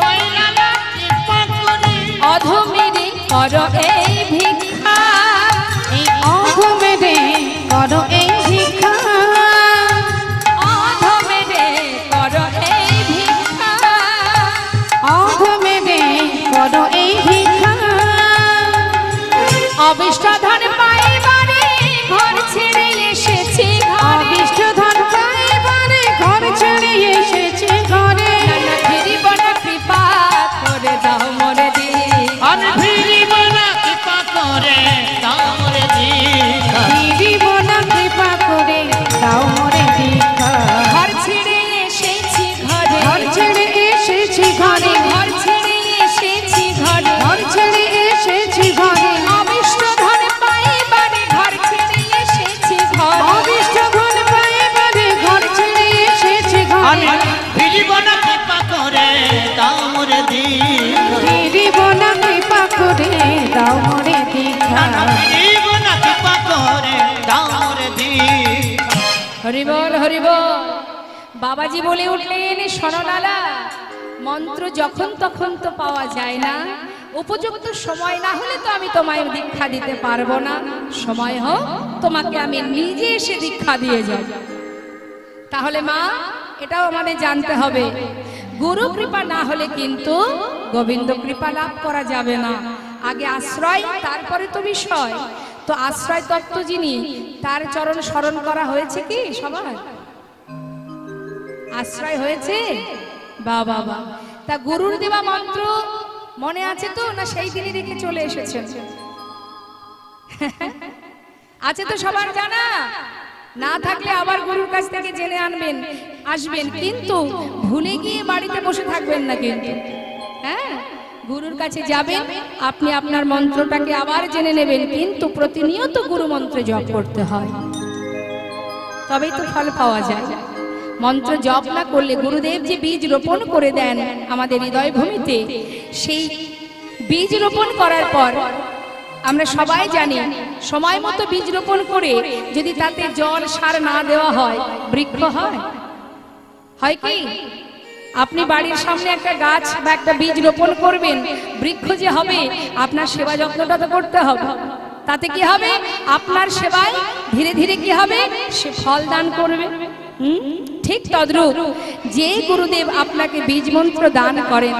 কয়লালা কৃপা করি, অধমেরে কর এই ভিক্ষা, অধমেরে কর এই ভিক্ষা, অধমেরে কর এই ভিক্ষা, অধমেরে কর এই ভিক্ষা। অবিষ্ট ধন পাইবারে ঘর ছেড়ে এসেছি ঘরে, অবিষ্ট ধন পাইবারে ঘর ছেড়ে এসেছি ঘরে, নানা ফিরিব না কৃপা করে দাও মোরে দীক্ষা, আর ফিরিব না কৃপা করে দাও মোরে দীক্ষা, ফিরিব না কৃপা করে দাও মোরে দীক্ষা। ঘর ছেড়ে এসেছি ঘরে, ঘর ছেড়ে এসেছি ঘরে, ঘর ছেড়ে এসেছি ঘরে, ঘর ছেড়ে এসেছি ঘরে, অবিষ্ট ধন পাইবারে ঘর ছেড়ে এসেছি ঘরে, অবিষ্ট ধন পাইবারে ঘর ছেড়ে এসেছি আর ঘরে, ফিরিব না কৃপা করে দাও মোরে দীক্ষা, ফিরিব না কৃপা করে দাও মোরে দীক্ষা। না ফিরিব না কৃপা করে দাও মোরে দীক্ষা। হরি বল হরি বল। বাবাজি বলে উঠলেন, শরণালা মন্ত্র যখন তখন তো পাওয়া যায় না, উপযুক্ত সময় না হলে তো আমি তোমায় দীক্ষা দিতে পারবো না। সময় হোক, তোমাকে আমি নিজে এসে দীক্ষা দিয়ে যাব। তাহলে মা, এটাও আমাদের জানতে হবে, গুরু কৃপা না হলে কিন্তু গোবিন্দ কৃপা লাভ করা যাবে না। আগে আশ্রয়, তারপরে তো বিষয়। তো আশ্রয় তত্ত্ব যিনি, তার চরণ স্মরণ করা হয়েছে কি সবার? আশ্রয় হয়েছে? বাবা বাবা। তা গুরুর দেওয়া মন্ত্র মনে আছে তো, না সেই দিনই রেখে চলে এসেছেন? আছে তো সবার জানা? না থাকলে আবার গুরুর কাছ থেকে জেনে আনবেন, আসবেন, কিন্তু ভুলে গিয়ে বাড়িতে বসে থাকবেন না কিন্তু। হ্যাঁ, গুরুর কাছে যাবেন, আপনি আপনার মন্ত্রটাকে আবার জেনে নেবেন, কিন্তু প্রতিনিয়ত গুরু মন্ত্র জপ করতে হয়, তবেই তো ফল পাওয়া যায়। মন্ত্র জপ না করলে, গুরুদেব যে বীজ রোপণ করে দেন আমাদের হৃদয় ভূমিতে, সেই বীজ রোপণ করার পর আমরা সবাই জানি, সময় মতো বীজ রোপণ করে যদি তাতে জল সার না দেওয়া হয়, বৃক্ষ হয়? হয় কি? আপনি বাড়ির সামনে একটা গাছ বা একটা বীজ রোপণ করবেন, বৃক্ষ যে হবে, আপনার সেবা যত্নটা তো করতে হবে, তাতে কি হবে? আপনার সেবায় ধীরে ধীরে কি হবে? সে ফল দান করবে। ঠিক তদ্রূপ যে গুরুদেব আপনাকে বীজ মন্ত্র দান করেন,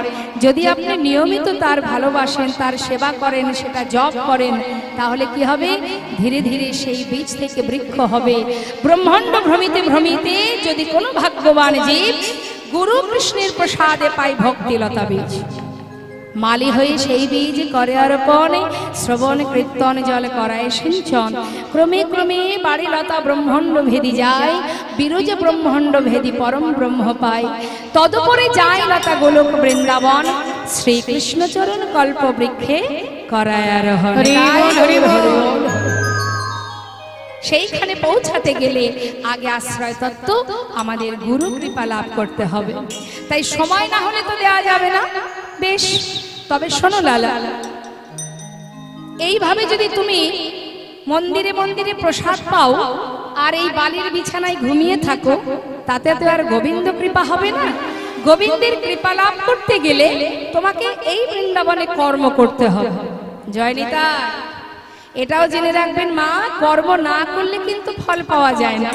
যদি আপনি নিয়মিত তার ভালোবাসেন, তার সেবা করেন, সেটা জপ করেন, তাহলে কি হবে? ধীরে ধীরে সেই বীজ থেকে বৃক্ষ হবে। ব্রহ্মাণ্ড ভ্রমিতে ভ্রমিতে যদি কোনো ভাগ্যবান জীব গুরু কৃষ্ণের প্রসাদে পায় ভক্তিলতা বীজ, মালি হয়ে সেই বীজ করে অর্পণ, শ্রবণ কীর্তন জল করায় সিঞ্চন, ক্রমে ক্রমে বাড়ি লতা ব্রহ্মাণ্ড ভেদি যায়, বিরজ ব্রহ্মাণ্ড ভেদি পরম ব্রহ্ম পায়। তদুপরে যায় লতা গোলক বৃন্দাবন, শ্রীকৃষ্ণ চরণ কল্প বৃক্ষে করায় আরোহণ। সেইখানে পৌঁছাতে গেলে আগে আশ্রয় তত্ত্ব আমাদের গুরু কৃপা লাভ করতে হবে। তাই সময় না হলে তো দেওয়া যাবে না। বেশ, তবে শোনো লালা, এইভাবে যদি তুমি মন্দিরে মন্দিরে প্রসাদ পাও আর এই বালির বিছানায় ঘুমিয়ে থাকো, তাতে তো আর গোবিন্দ কৃপা হবে না। গোবিন্দের কৃপা লাভ করতে গেলে তোমাকে এই বৃন্দাবনে কর্ম করতে হবে। জয় নিতা, এটাও জেনে রাখবেন মা, কর্ম না করলে কিন্তু ফল পাওয়া যায় না।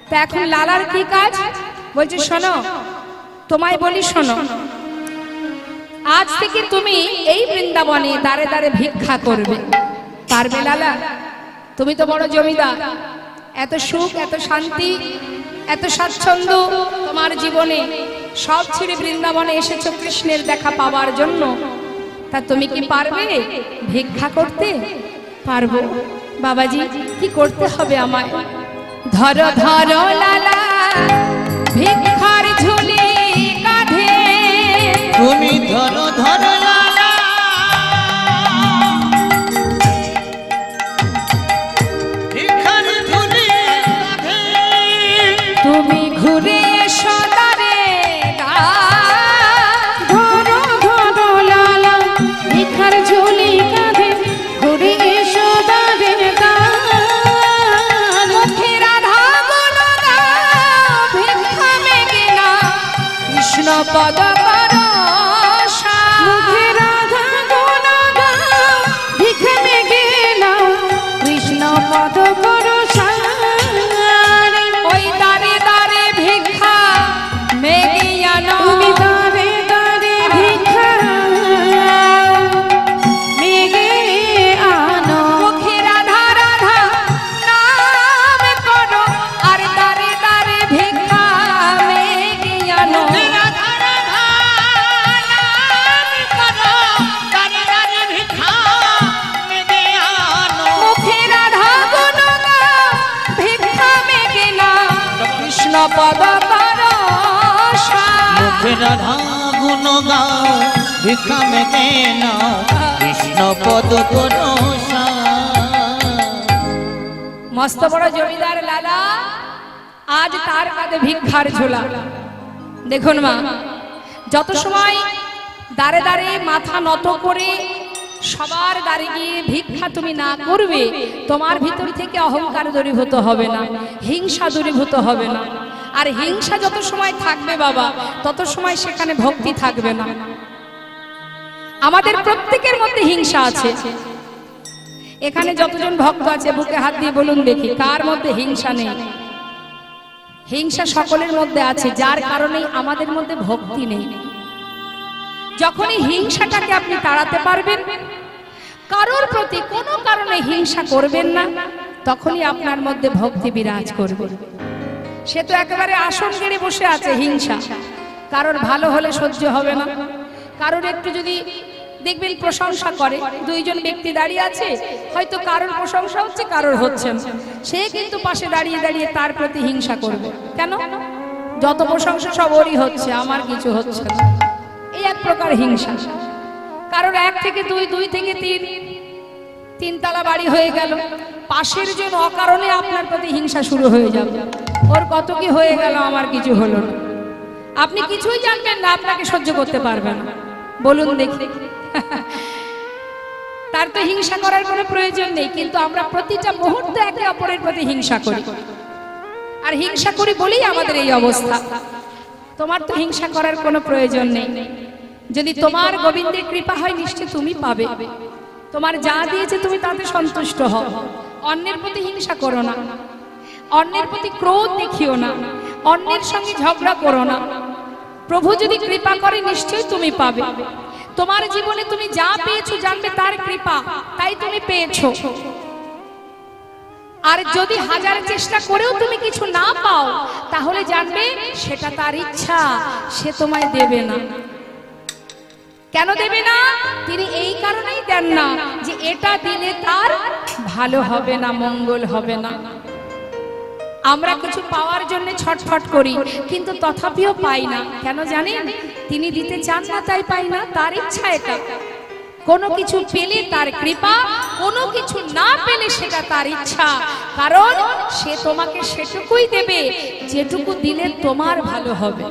তা এখন লালার কি কাজ বলছে শোনো, তোমায় বলি শোনো, আজ থেকে তুমি এই বৃন্দাবনে দাঁড়ে দাঁড়ে ভিক্ষা করবে। পারবে লালা? তুমি তো বড় জমিদার, এত সুখ, এত শান্তি, এত স্বাচ্ছন্দ্য তোমার জীবনে, সব ছেড়ে বৃন্দাবনে এসেছো কৃষ্ণের দেখা পাওয়ার জন্য। তা তুমি কি পারবে ভিক্ষা করতে? পারবো বাবাজি। কি করতে হবে আমায়? ধরো ধরো লালা ভিক্ষার ঝুলি কাঁধে, তুমি ধরো ধরো লালা ভিখার ঝুলি কাঁধে, তুমি ঘুরে এসো দাঁড়ে ধরো ধরো লালা ভিখার ঝুলি কাঁধে, ঘুরে এসো দাঁড়ে মুখে রাধা গুণ গাও, ভিক্ষা মেগে নাও, কৃষ্ণ পদ করো সার। মুখে রাধা গুণ গাও, ভিক্ষা মেগে নাও, কৃষ্ণ পদ করো সার। ওই দাঁড়ে দাঁড়ে ভিক্ষা মেগে আনো, তুমি দাঁড়ে দাঁড়ে ভিক্ষা মেগে আনো, মুখে রাধা রাধা নাম করো, আর দাঁড়ে দাঁড়ে ভিক্ষা মেগে আনো। রাধা রাধা নাম করো, দাঁড়ে দাঁড়ে ভিক্ষা মেগে আনো। মুখে রাধা গুণ গাও, ভিক্ষা মেগে নাও, কৃষ্ণ পদ করো সার। মুখে রাধা গুণ গাও, ভিক্ষা মেগে নাও, কৃষ্ণ পদ করো সার। মস্ত বড় জমিদার লালা, আজ তার কাঁধে ভিক্ষার ঝোলা। দেখুন মা, যত সময় দাঁড়ে দাঁড়ে মাথা নত করে সবার দাঁড়ে গিয়ে ভিক্ষা তুমি না করবে, তোমার ভিতর থেকে অহংকার দূরীভূত হবে না, হিংসা দূরীভূত হবে না। আর হিংসা যত সময় থাকবে বাবা, তত সময় সেখানে ভক্তি থাকবে না। আমাদের প্রত্যেকের মধ্যে হিংসা আছে। এখানে যতজন ভক্ত আছে বুকে হাত দিয়ে বলুন দেখি, কার মধ্যে হিংসা নেই? হিংসা সকলের মধ্যে আছে, যার কারণে আমাদের মধ্যে ভক্তি নেই। যখনই হিংসাটাকে আপনি তাড়াতে পারবেন, কারোর প্রতি কোনো কারণে হিংসা করবেন না, তখনই আপনার মধ্যে ভক্তি বিরাজ করবে। সে তো একেবারে আসন গেড়ে বসে আছে হিংসা, কারোর ভালো হলে সহ্য হবে না। কারোর একটু যদি দেখবেন প্রশংসা করে, দুইজন ব্যক্তি দাঁড়িয়ে আছে, হয়তো কারোর প্রশংসা হচ্ছে কারোর হচ্ছে না, সে কিন্তু পাশে দাঁড়িয়ে দাঁড়িয়ে তার প্রতি হিংসা করবে। কেন? যত প্রশংসা সব ওরই হচ্ছে, আমার কিছু হচ্ছে না। এই এক প্রকার হিংসা। কারোর 1 থেকে 2, 2 থেকে 3, 3 তলা বাড়ি হয়ে গেল, পাশের জন অকারণে আপনার প্রতি হিংসা শুরু হয়ে যাবে। ওর কত কি হয়ে গেল, আমার কিছু হলো না। আপনি কিছুই জানবেন না, আপনাকে সহ্য করতে পারবেন না। বলুন দেখি, তার তো হিংসা করার কোনো প্রয়োজন নেই, কিন্তু আমরা প্রতিটা মুহূর্তে একে অপরের প্রতি হিংসা করি। আর হিংসা করি বলেই আমাদের এই অবস্থা। তোমার তো হিংসা করার কোনো প্রয়োজন নেই। যদি তোমার গোবিন্দের কৃপা হয়, নিশ্চয় তুমি পাবে। তোমার যা দিয়েছে তুমি তাতে সন্তুষ্ট হও, অন্যের প্রতি হিংসা করো না, অন্যের প্রতি ক্রোধ দেখিও না, অন্যের সঙ্গে ঝগড়া করো না। প্রভু যদি কৃপা করে নিশ্চয়ই তুমি পাবে। তোমার জীবনে তুমি যা পেয়েছো জানবে তার কৃপা, তাই তুমি পেয়েছো। আর যদি হাজার চেষ্টা করেও তুমি কিছু না পাও, তাহলে জানবে সেটা তার ইচ্ছা, সে তোমায় দেবে না। কেন দেবে না? তিনি এই কারণেই দেন না যে এটা দিলে তার ভালো হবে না, মঙ্গল হবে না। আমরা কিছু পাওয়ার জন্য ছটফট করি, কিন্তু তথাপিও পাই না। কেন জানেন? তিনি দিতে চান না তাই পাই না, তার ইচ্ছা এটা। কোনো কিছু পেলে তার কৃপা, কোনো কিছু না পেলে সেটা তার ইচ্ছা। কারণ সে তোমাকে সেটুকুই দেবে যেটুকু দিলে তোমার ভালো হবে।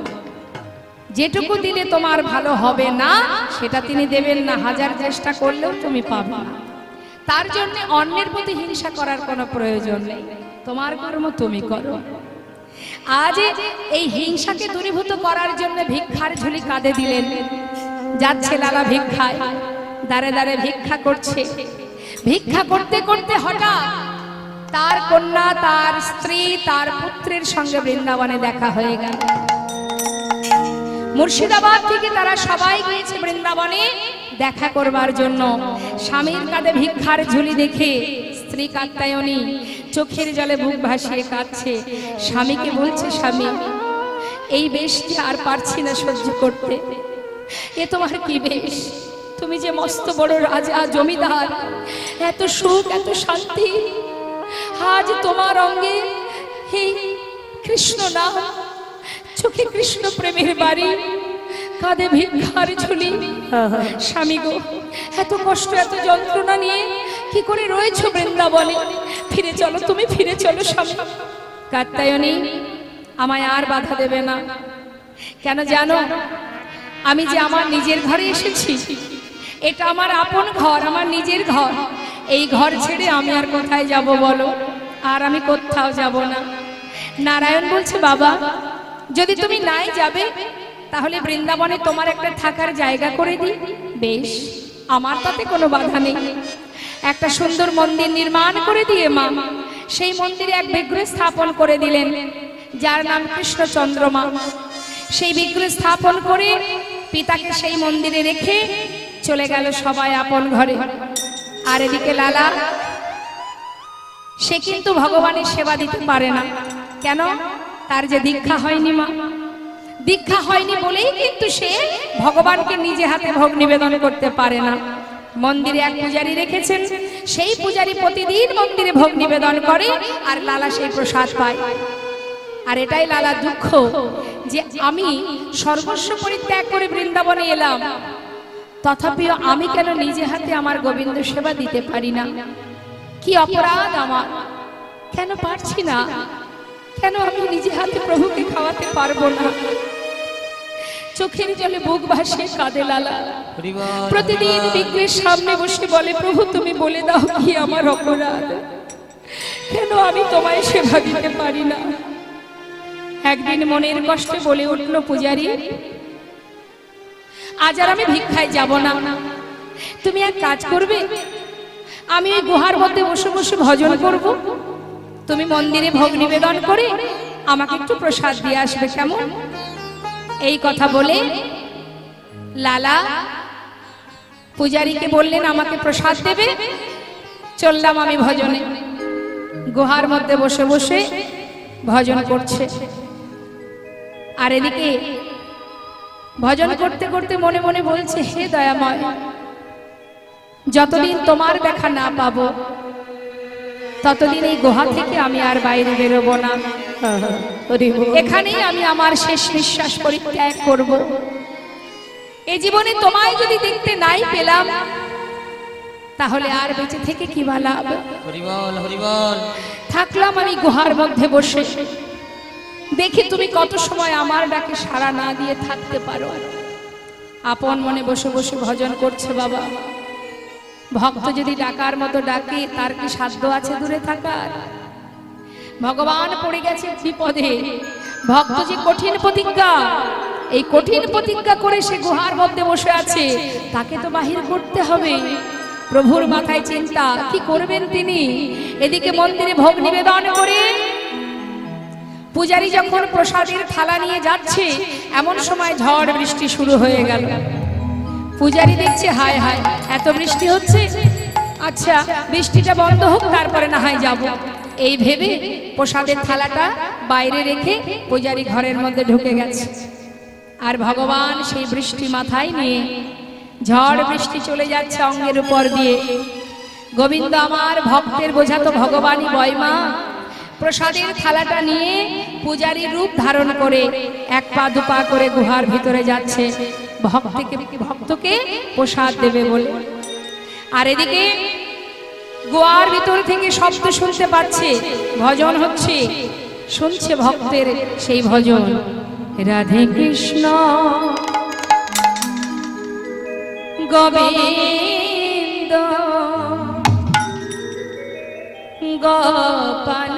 যেটুকু দিলে তোমার ভালো হবে না সেটা তিনি দেবেন না, হাজার চেষ্টা করলেও তুমি পাবে না। তার জন্য অন্যের প্রতি হিংসা করার কোনো প্রয়োজন নেই, তোমার কর্ম তুমি করো। আজ এই হিংসাকে দূরীভূত করার জন্য ভিক্ষার ঝুলি কাঁধে দিলেন। যাচ্ছে লালা ভিক্ষায়, দাঁড়ে দাঁড়ে ভিক্ষা করছে। ভিক্ষা করতে করতে হঠাৎ তার কন্যা, তার স্ত্রী, তার পুত্রের সঙ্গে বৃন্দাবনে দেখা হয়ে গেল। মুর্শিদাবাদ থেকে তারা সবাই গিয়েছে বৃন্দাবনে দেখা করবার জন্য। স্বামীর কাঁধে ভিক্ষার ঝুলি দেখে স্ত্রী কাত্যায়নী চোখের জলে বুক ভাসিয়ে কাঁদছে। স্বামীকে বলছে, স্বামী, এই বেশটি আর পারছি না সহ্য করতে। এ তোমার কি বেশ? তুমি যে মস্ত বড় রাজা, জমিদার, এত সুখ, এত শান্তি, আজ তোমার অঙ্গে এই কৃষ্ণ নাম, চোখে কৃষ্ণ প্রেমের বাড়ি, কাঁধে ভিক্ষার ঝুলি। স্বামী গো, এত কষ্ট, এত যন্ত্রণা নিয়ে কি করে রয়েছো বৃন্দাবনে? ফিরে চলো, তুমি ফিরে চলো স্বামী। কাত্যায়নী, আমায় আর বাধা দেবে না। কেন জানো? আমি যে আমার নিজের ঘরে এসেছি, এটা আমার আপন ঘর, আমার নিজের ঘর। এই ঘর ছেড়ে আমি আর কোথায় যাব বলো? আর আমি কোথাও যাব না। নারায়ণ বলছে, বাবা, যদি তুমি নাই যাবে তাহলে বৃন্দাবনে তোমার একটা থাকার জায়গা করে দিই। বেশ, আমার তাতে কোনো বাধা নেই। একটা সুন্দর মন্দির নির্মাণ করে দিয়ে মা সেই মন্দিরে এক বিগ্রহ স্থাপন করে দিলেন, যার নাম কৃষ্ণচন্দ্রমা। সেই বিগ্রহ স্থাপন করে পিতাকে সেই মন্দিরে রেখে চলে গেল সবাই আপন ঘরে। আর এদিকে লালা, সে কিন্তু ভগবানের সেবা দিতে পারে না। কেন? তার যে দীক্ষা হয়নি মা। দীক্ষা হয়নি বলেই কিন্তু সে ভগবানকে নিজে হাতে ভোগ নিবেদন করতে পারে না। মন্দিরে এক পূজারী রেখেছেন, সেই পূজারী প্রতিদিন মন্দিরে ভোগ নিবেদন করে আর লালা সেই প্রসাদ পায়। আর এটাই লালা দুঃখ, যে আমি সর্বস্ব পরিত্যাগ করে বৃন্দাবনে এলাম, তথাপিও আমি কেন নিজে হাতে আমার গোবিন্দ সেবা দিতে পারি না? কি অপরাধ আমার? কেন পারছি না? কেন আমি নিজে হাতে প্রভুকে খাওয়াতে পারবো না? চোখের জলে বুক ভাসিয়ে কাঁদে লালা। প্রতিদিন বিগ্রহের সামনে বসে বলে, প্রভু তুমি বলে দাও কি আমার অপরাধ? কেন আমি তোমায় সেবা দিতে পারি না? একদিন মনের কষ্টে বলে উঠল পূজারী, আজ আর আমি ভিক্ষায় যাব না। তুমি এক কাজ করবে, আমি ওই গুহার মধ্যে বসে বসে ভজন করব। তুমি মন্দিরে ভোগ নিবেদন করে আমাকে একটু প্রসাদ দিয়ে আসবে, কেমন? এই কথা বলে লালা পূজারীকে বললেন, আমাকে প্রসাদ দেবে। চললাম আমি ভজনে। গুহার মধ্যে বসে বসে ভজন করছে। আর এদিকে ভজন করতে করতে মনে মনে বলছে, হে দয়াময়, যতদিন তোমার দেখা না পাবো ততদিন এই গুহা থেকে আমি আর বাইরে বেরোবো না। এখানেই আমি আমার শেষ নিঃশ্বাস পরিত্যাগ করব। এই জীবনে তোমায় যদি দেখতে নাই পেলাম, তাহলে আর বেঁচে থেকে কি বা লাভ? থাকলাম আমি গুহার মধ্যে বসে, দেখি তুমি কত সময় আমার ডাকে সাড়া না দিয়ে থাকতে পারো। আপন মনে বসে বসে ভজন করছে। বাবা, ভক্ত যদি ডাকার মতো ডাকে, তার কি সাধ্য আছে দূরে থাকার? ভগবান পড়ে গেছে বিপদে। ভক্ত যে কঠিন প্রতিজ্ঞা, এই কঠিন প্রতিজ্ঞা করে সে গুহার মধ্যে বসে আছে, তাকে তো বাহির করতে হবে। প্রভুর মাথায় চিন্তা, কি করবেন তিনি। এদিকে মন্দিরে ভোগ নিবেদন করে পূজারী যখন প্রসাদের থালা নিয়ে যাচ্ছে, এমন সময় ঝড় বৃষ্টি শুরু হয়ে গেল। পূজারী দেখছে, হায় হায় এত বৃষ্টি হচ্ছে, আচ্ছা বৃষ্টিটা বন্ধ হোক তারপরে না হয় যাব। এই ভেবে প্রসাদের থালাটা বাইরে রেখে পূজারী ঘরের মধ্যে ঢুকে গেছে। আর ভগবান সেই বৃষ্টি মাথায় নিয়ে ঝড় বৃষ্টি চলে যাচ্ছে অঙ্গের উপর দিয়ে। গোবিন্দ আমার ভক্তের বোঝা তো ভগবানই বয় মা। প্রসাদের থালাটা নিয়ে পূজারী রূপ ধারণ করে এক পা দুপা করে গুহার ভিতরে যাচ্ছে ভক্তকে প্রসাদ দেবে বলে। আর এদিকে গোয়ার ভিতর থেকে শব্দ শুনতে পাচ্ছে, ভজন হচ্ছে, শুনছে ভক্তের সেই ভজন, রাধে কৃষ্ণ গোবিন্দ গোপাল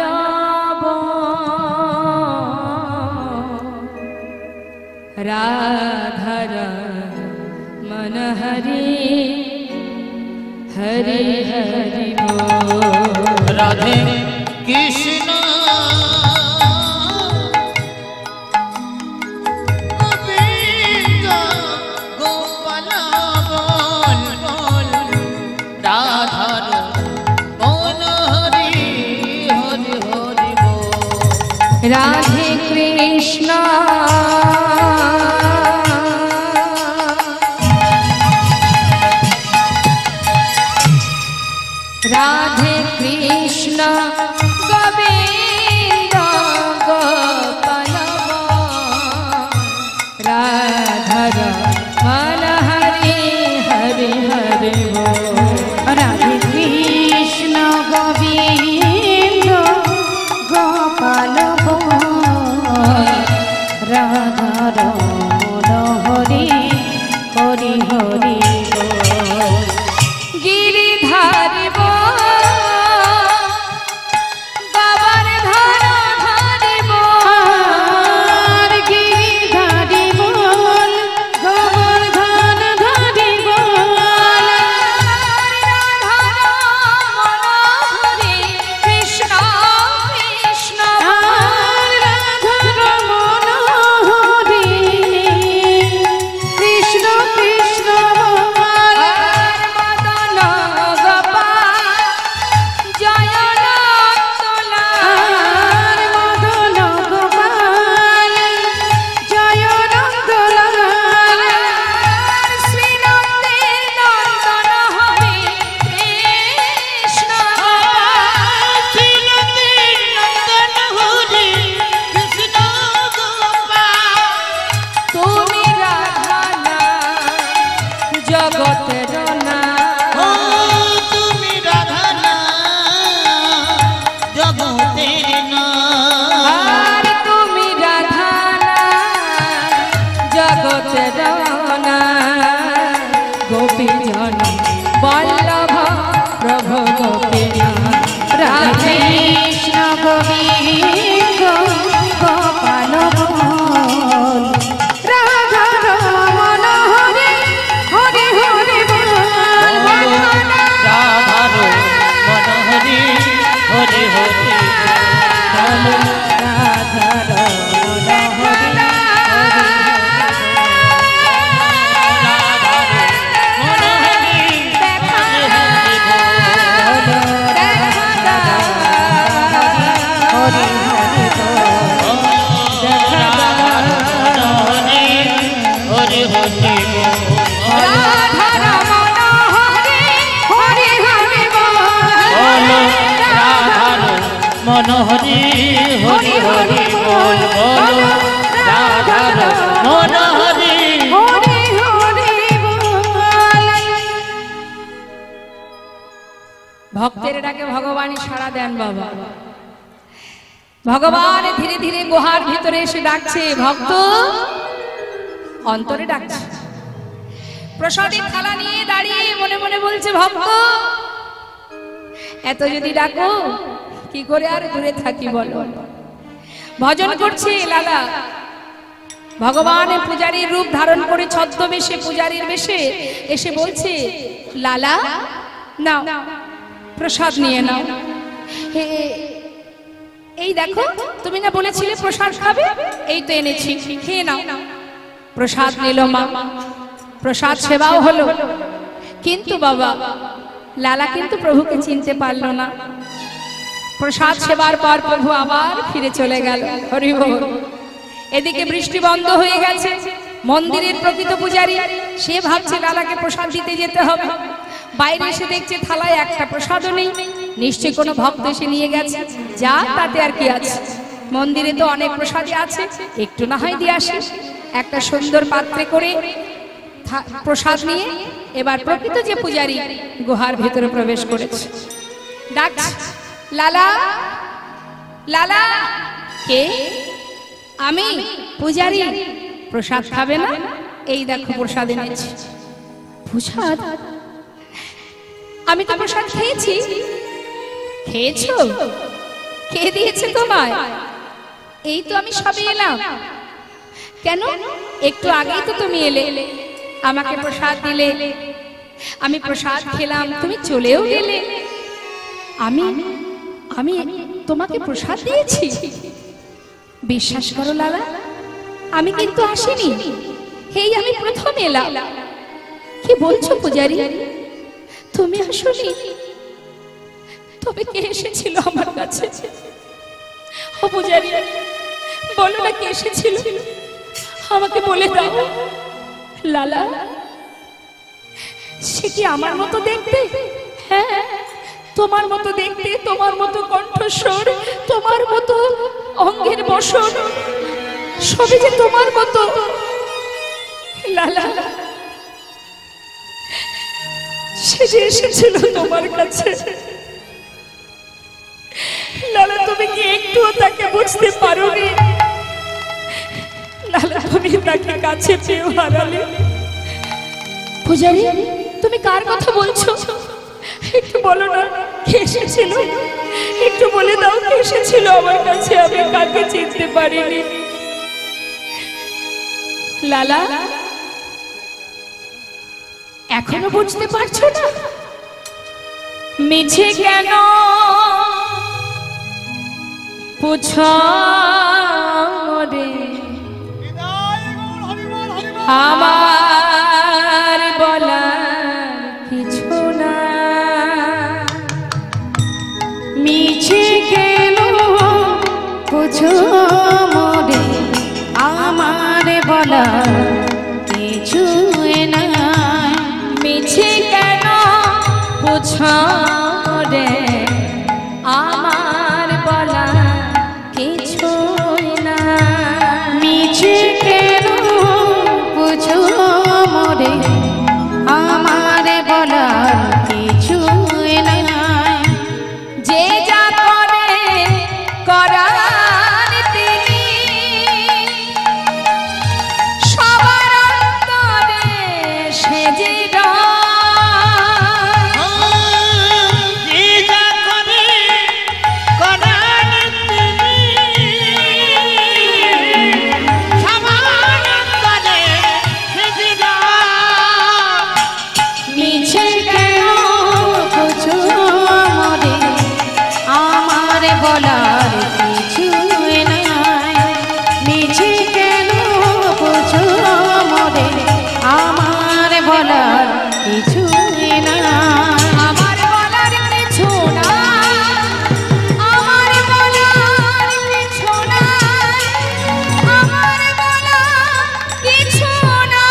রাধার মন হরি হরি হরি রাধে কৃষ্ণ গোবিন্দ গোপাল বল বল রাধার মন হরি হরি হরি বল। রাধে কৃষ্ণ রাধে কৃষ্ণ গোবিন্দ গোপাল রাধার মন হরি হরি হরি রাধে কৃষ্ণ গোবিন্দ গোপাল রাধার মন হরি হরি হরি গিরিধারি বাবার ধর ধরিব গিরিধারি বল গোবর্ধন ধরি বল কৃষ্ণ কৃষ্ণ রাধার মন হরি কৃষ্ণ কৃষ্ণ বল মদন গোপাল জয় তোলা মদন গোপাল জয় নন্দলাল শ্রীনন্দের নন্দন হরি কৃষ্ণ শ্রীনন্দের নন্দন হরি কৃষ্ণ গোপাল। তুমি রাধা জগতের না ও তুমি রাধা না জগতের না। আর তুমি রাধা জগতের না গোপী জন বল্লভ প্রভু গোপী রাধে কৃষ্ণ গোবিন্দ গোপাল রাধার মন হরি হরি হরি বল রাধার মন হরি হরি হরি রাধার মন হরি রাধার মন হরি হরি হরি হরি হরি রাধার মন হরি হরি হরি বল রাধার মন হরি হরি হরি বল বল রাধার মন হরি। হরি হরি বল ভক্তের ডাকে ভগবানই সাড়া দেন বাবা। ভগবান ধীরে ধীরে গুহার ভিতরে এসে ডাকছে, ভক্ত অন্তরে ডাকছে। প্রসাদের থালা নিয়ে দাঁড়িয়ে মনে মনে বলছে, ভক্ত এত যদি ডাকো কি করে আর দূরে থাকি বলো। ভজন করছে লালা। ভগবান পূজারীর রূপ ধারণ করে ছদ্মবেশে পূজারীর বেশে এসে বলছে, লালা নাও প্রসাদ নিয়ে নাও। এই দেখো, তুমি না বলেছিলে প্রসাদ খাবে, এই তো এনেছি, খেয়ে নাও। প্রসাদ নিল মা, প্রসাদ সেবাও হলো। কিন্তু বাবা, লালা কিন্তু প্রভুকে চিনতে পারলো না। প্রসাদ সেবার পর প্রভু আবার ফিরে চলে গেল। হরি বল। এদিকে বৃষ্টি বন্ধ হয়ে গেছে। মন্দিরের প্রকৃত পূজারী সে ভাবছে লালাকে প্রসাদ দিতে যেতে হবে। বাইরে এসে দেখছে থালায় একটা প্রসাদও নেই। নিশ্চয়ই কোনো ভক্ত এসে নিয়ে গেছে, যা তাতে আর কি আছে, মন্দিরে তো অনেক প্রসাদই আছে, একটু না হয় দিয়ে আসে। একটা সুন্দর পাত্রে করে প্রসাদ নিয়ে এবার প্রকৃত যে পূজারী গুহার ভেতরে প্রবেশ করেছে। ডাক, লালা, লালা। কে? আমি পূজারী। প্রসাদ খাবে না? এই দেখো প্রসাদ এনেছি। প্রসাদ? আমি তো প্রসাদ খেয়েছি। খেয়েছো? কে দিয়েছে তোমায়? এই তো আমি সবে এলাম। কেন? একটু আগেই তো তুমি এলে, আমাকে প্রসাদ দিলে, আমি প্রসাদ খেলাম, তুমি চলেও গেলে। আমি আমি তোমাকে প্রসাদ দিয়েছি? বিশ্বাস করো লালা, আমি কিন্তু আসিনি, এই আমি প্রথম এলাম। কি বলছো পূজারী, তুমি আসোনি? তবে কে এসেছিল আমার কাছে? ও পূজারী, বলো না কে এসেছিল, আমাকে বলে দাও। লালা, সে কি আমার মতো দেখতে? হ্যাঁ, তোমার মতো দেখতে, তোমার মতো কণ্ঠস্বর, তোমার মতো অঙ্গের বসন, সবই যে তোমার মতো। লালা, সে যে এসেছিল তোমার কাছে। লালা, তুমি কি একটুও তাকে বুঝতে পারোনি? লালা, তুমি তাকে কাছে পেয়েও হারালে। পূজারী, তুমি কার কথা বলছো? একটু বলো না কে এসেছিল, একটু বলে দাও কে এসেছিল আমার কাছে, আমি কাকে চিনতে পারিনি। লালা, এখনো বুঝতে পারছো না? মিছে কেন পুছো রে, আমার বলার কিছু না। মিছে কেন পুছো মোরে, আমার বলার কিছু না। মিছে কেন পুছো রে, আমার বলার কিছু না। মিছে কেন পুছো মোরে, আমার বলার কিছু না। যে যা করে করার তিনি, সবার অন্তরে সে যে মিছে কেন পুছো মোরে, আমার বলার কিছু নাই। মিছে কেন পুছো মোরে, আমার বলার কিছু নাই। আমার বলার কিছু না, আমার বলার কিছু না, আমার বলার কিছু না।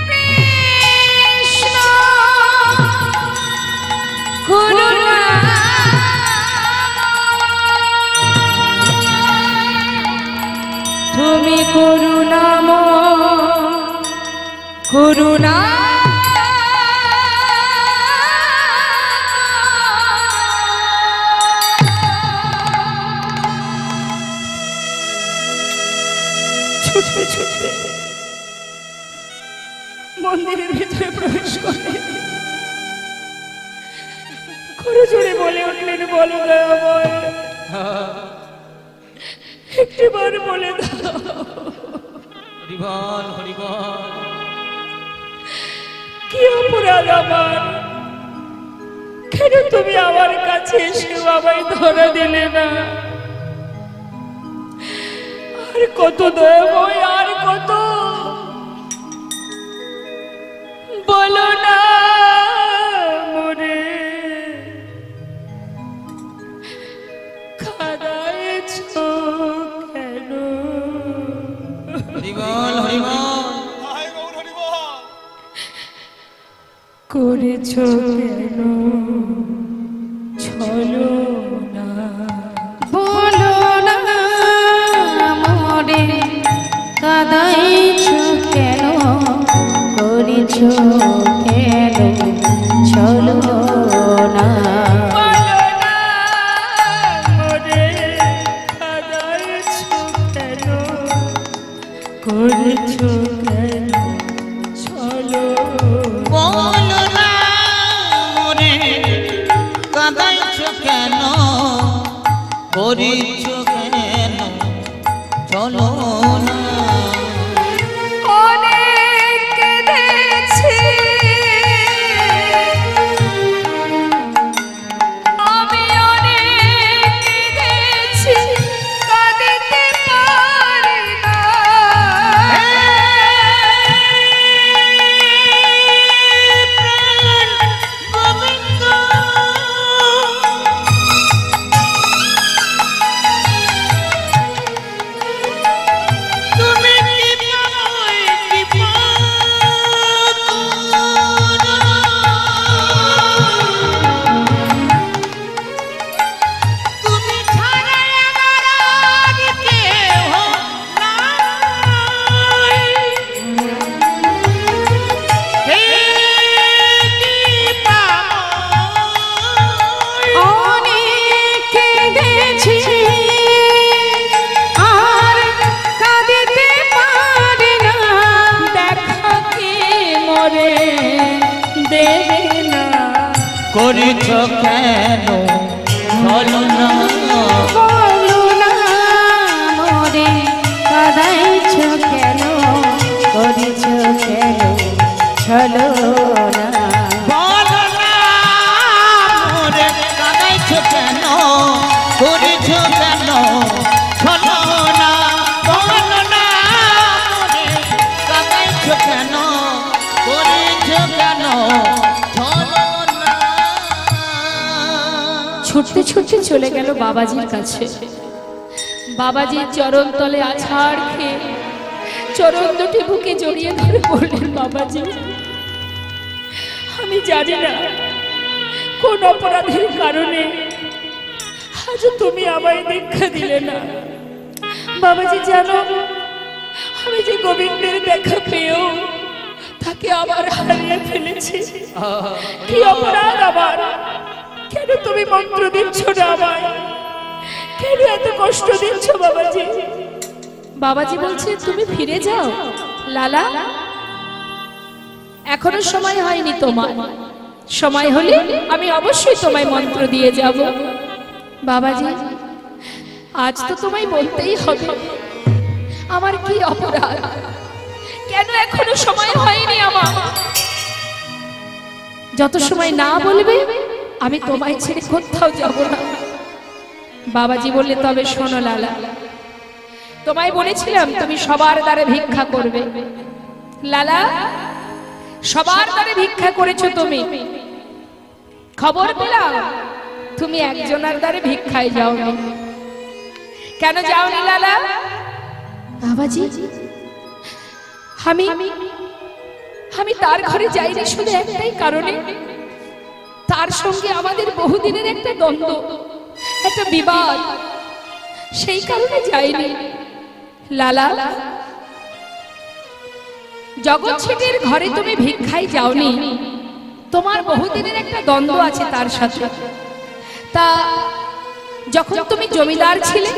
কৃষ্ণ করুণা, তুমি করুণাময়, করুণা ছুটতে ছুটতে মন্দিরের ভিতরে প্রবেশ করে করজোড়ে বলে উঠলেন, বলো না আমায়, একটিবার বলে দাও হরিবল হরিবল। কি অপরাধ আমার? কেন তুমি আমার কাছে এসে আমায় ধরা দিলে না? আর কত দয়াময়, আর কত বলো না মরে খাদায়েছ কেন? হরিবল হরিবল। হায় গৌর হরি বল। করেছ কেন ছলো না? বলো না মোরে কাঁদাইছ কেন, করেছ কেন চলো না? বলো না মরে খাদায়েছ কেন, করেছ কেন ছলো? বলো না মনে কাঁদাইছ কেন, করিছ কেন চলো না? অনেক কেঁদেছি আমি, অনেক কেঁদেছি, কাঁদিতে পারি না। গোবিন্দ তুমি তুমি ছাড়া আমার আর কেহ নাই। হে কৃপাময়, অনেক কেঁদেছি আর কাঁদিতে পারি না। দেখা কি মরে দেবে না? করিছ কেন চলো না? বলো না মোরে কাঁদাইছ কেন, করেছ কেন চলো না? বলো না মোরে কাঁদাইছ কেন, করিছ কেন চলো না? বলো না মোরে কাঁদাইছ কেন, করিছ কেন চলো না? ছুটতে ছুটতে চলে গেল বাবাজির কাছে। বাবাজির চরণ তলে আছাড় খেয়ে চরণ দুটি বুকে জড়িয়ে ধরে বললেন, বাবাজি আমি জানি না কোন অপরাধের কারণে আজ তুমি আমায় দীক্ষা দিলে না। বাবাজি জানো, আমি যে গোবিন্দের দেখা পেয়েও তাকে আবার হারিয়ে ফেলেছি। কি অপরাধ আমার? কেন তুমি মন্ত্র দিচ্ছ না আমায়? কেন এত কষ্ট দিচ্ছ বাবাজি? বাবাজি বলছে তুমি ফিরে যাও লালা, এখনো সময় হয়নি তোমার। সময় হলে আমি অবশ্যই তোমায় মন্ত্র দিয়ে যাব। বাবাজি আজ তো তোমায় বলতেই হবে আমার কি অপরাধ, কেন এখনো সময় হয়নি আমার? যত সময় না বলবে আমি তোমায় ছেড়ে কোথাও যাব না। বাবাজি বললে তবে শোনো লালা, তোমায় বলেছিলাম তুমি সবার দ্বারে ভিক্ষা করবে। লালা সবার দ্বারে ভিক্ষা করেছো তুমি, খবর পেলাম তুমি একজনের দ্বারে ভিক্ষায় যাওনি। কেন যাওনি লালা? বাবাজি আমি তার ঘরে যাইনি শুধু একটাই কারণে, তার সঙ্গে আমাদের বহুদিনের একটা দ্বন্দ্ব, একটা বিবাদ, সেই কারণে যাইনি। লালা জগৎ ছেটের ঘরে তুমি ভিক্ষায় যাওনি, তোমার বহুদিনের একটা দ্বন্দ্ব আছে তার সাথে। তা যখন তুমি জমিদার ছিলে,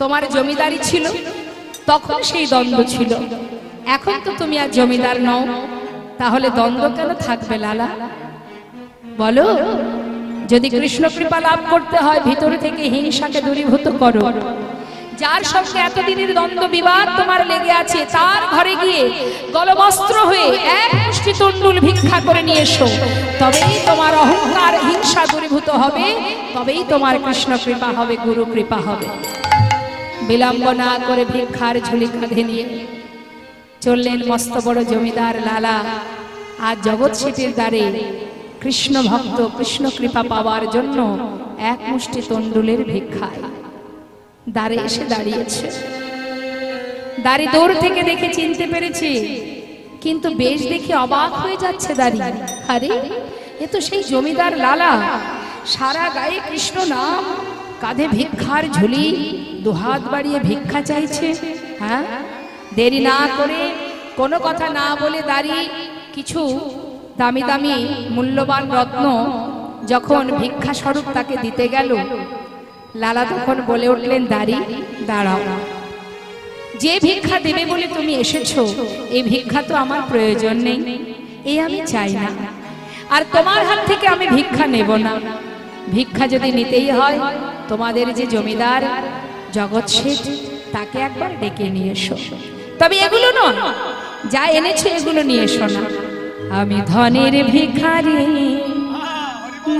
তোমার জমিদারি ছিল, তখন সেই দ্বন্দ্ব ছিল। এখন তো তুমি আর জমিদার নও, তাহলে দ্বন্দ্ব কেন থাকবে লালা? বলো, যদি কৃষ্ণ কৃপা লাভ করতে হয় ভিতর থেকে হিংসাকে দূরীভূত করো, যার সঙ্গে এতদিনের দ্বন্দ্ব বিবাদ তোমার লেগে আছে তার ঘরে গিয়ে গলবস্ত্র হয়ে এক মুষ্টি তণ্ডুল ভিক্ষা করে নিয়ে এসো, তবেই তোমার অহংকার হিংসা দূরীভূত হবে, তবেই তোমার কৃষ্ণ কৃপা হবে, গুরু কৃপা হবে। বিলম্ব না করে ভিক্ষার ঝুলি কাঁধে নিয়ে চললেন মস্ত বড় জমিদার লালা। আর জগৎ শেঠের দ্বারে কৃষ্ণ ভক্ত কৃষ্ণ কৃপা পাওয়ার জন্য এক মুষ্টি তণ্ডুলের ভিক্ষায় দ্বারে এসে দাঁড়িয়েছে। দাঁড়ি দূর থেকে দেখে চিনতে পেরেছে, কিন্তু বেশ দেখে অবাক হয়ে যাচ্ছে দাঁড়িয়ে। আরে এ তো সেই জমিদার লালা, সারা গায়ে কৃষ্ণ নাম, কাঁধে ভিক্ষার ঝুলি, দুহাত বাড়িয়ে ভিক্ষা চাইছে। হ্যাঁ, দেরি না করে কোনো কথা না বলে দাঁড়িয়ে কিছু দামি দামি মূল্যবান রত্ন যখন ভিক্ষা স্বরূপ তাকে দিতে গেল, লালা তখন বলে উঠলেন, দাঁড়াও, যে ভিক্ষা দেবে বলে তুমি এসেছো এই ভিক্ষা তো আমার প্রয়োজন নেই, এই আমি চাই না, আর তোমার হাত থেকে আমি ভিক্ষা নেব না। ভিক্ষা যদি নিতেই হয় তোমাদের যে জমিদার জগৎ শেঠ তাকে একবার ডেকে নিয়ে এসো, তবে এগুলো নয়, যা এনেছো এগুলো নিয়ে এসো না। আমি ধনের ভিখারি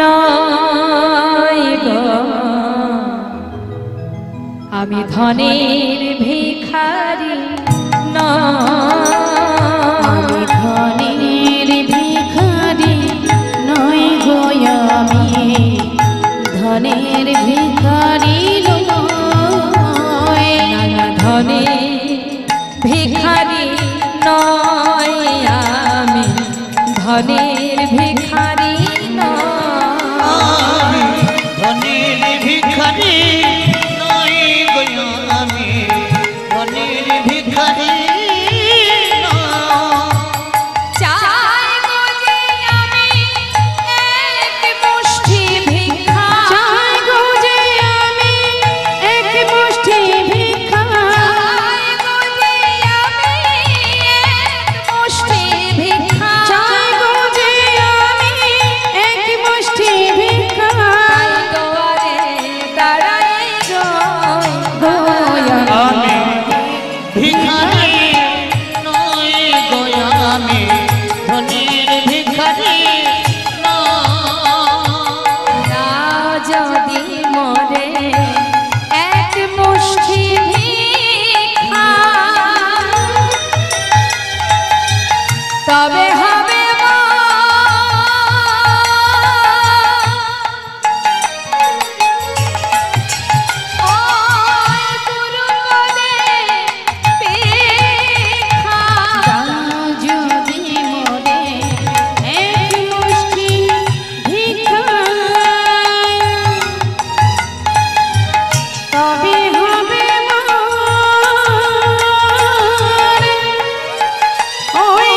নই গো, আমি ধনের ভিখারি আমি ধনের ভিখারি নই গো, আমি ধনের ভিখারি নই, ধনের ভিখারি নয়, আমি ধনের ভিখারি নয়, ধনের ভিখারি নই গো, আমি ধনের ভিখারি চাই গো যে আমি এক মুষ্টি ভিক্ষা, চাই গো যে আমি এক মুষ্টি ভিক্ষা, চাই গো যে আমি এক মুষ্টি ভিক্ষা, চাই গো যে আমি এক মুষ্টি ভিক্ষা, তাই দুয়ারে দাঁড়াই আমি ভিখারি নই গো, আমি ধনের ভিখারি নাও যদি মরে এক মুষ্টি ভিক্ষা, তবে হবে ওই গুরুপদে ভিক্ষা। যদি মরে এক মুষ্টি ভিক্ষা, তবে হবে ওই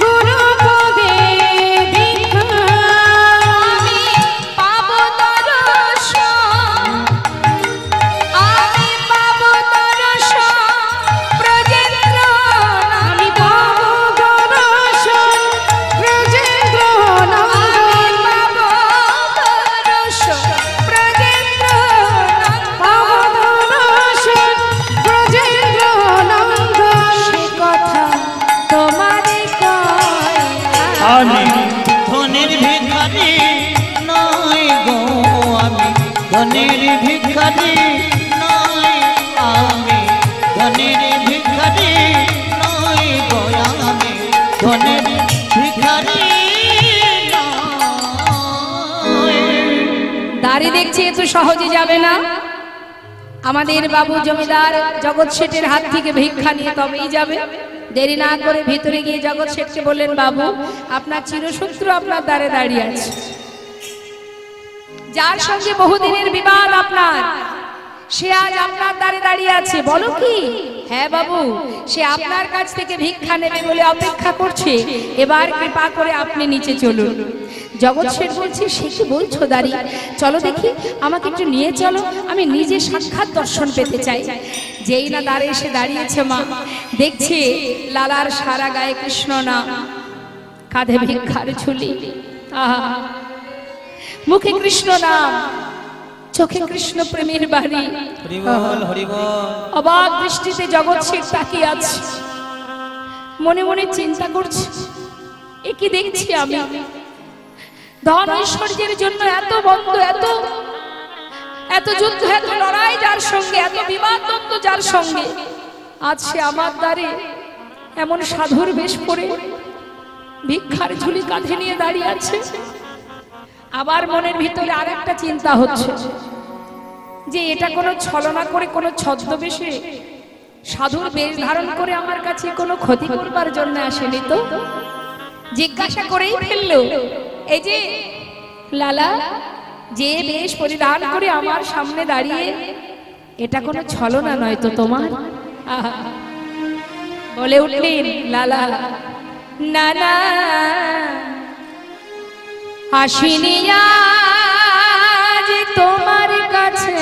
গুরুপদে ভিক্ষা। আমি পাবো দর্শন, আমি পাবো দর্শন ব্রজেন্দ্র, আমি পাবো দর্শন ব্রজেন্দ্র আমি নন্দন, পাবো দর্শন ব্রজেন্দ্র, পাবো দর্শন ব্রজেন্দ্র নন্দন। সে কথা তোমারে কয় আমি ধনের ভিখারি নই গো, আমি ধনের ভিখারি নই, আমি ধনের ভিখারি নই গো, আমি ধনের ভিখারি নই। দাড়ি দেখছি এত সহজে যাবে না। আমাদের বাবু জমিদার জগৎ শেঠের হাত থেকে ভিক্ষা নিয়ে তবেই যাবে। দেরি না করে ভিতরে গিয়ে জগৎ শেঠকে বললেন, বাবু আপনার চিরশত্রু আপনার দ্বারে দাঁড়িয়ে আছে, যার সঙ্গে বহুদিনের বিবাদ আপনার, সে আজ আপনার দ্বারে দাঁড়িয়ে আছে। বলো কি? হ্যাঁ বাবু, সে আপনার কাছ থেকে ভিক্ষা নেবে বলে অপেক্ষা করছে, এবার কৃপা করে আপনি নিচে চলুন। জগৎ শেঠ বলছে, সে কি বলছো দাঁড়ি, চলো দেখি, আমাকে একটু নিয়ে চলো, আমি নিজে সাক্ষাৎ দর্শন পেতে চাই। যেই না দ্বারে এসে দাঁড়িয়েছে মা, দেখছে লালার সারা গায়ে কৃষ্ণ নাম, কাঁধে ভিক্ষার ঝুলি, আহা মুখে কৃষ্ণ নাম, চোখে কৃষ্ণ প্রেমের বাড়ি, হরিবল হরিবল। অবাক দৃষ্টিতে জগৎ শেঠ তাকিয়ে আছে, মনে মনে চিন্তা করছে, এ কি দেখছি আমি? ধন ঐশ্বর্যের জন্য এত বন্ধ, এত এত যুদ্ধ, এত লড়াই যার সঙ্গে, এত বিবাদ দ্বন্দ্ব যার সঙ্গে, আজ সে আমার দ্বারে এমন সাধুর বেশ পরে ভিক্ষার ঝুলি কাঁধে নিয়ে দাঁড়িয়ে আছে। আবার মনের ভিতরে আর একটা চিন্তা হচ্ছে যে এটা কোনো ছলনা করে, কোনো ছদ্মবেশে সাধুর বেশ ধারণ করে আমার কাছে কোনো ক্ষতি করবার জন্য আসেনি তো? জিজ্ঞাসা করেই ফেললো, এই যে লালা, যে বেশ পরিধান করে আমার সামনে দাঁড়িয়ে, এটা কোনো ছলনা নয় তো তোমার? আহা, বলে উঠলেন লালা, না না, আসিনি আজ তোমার কাছে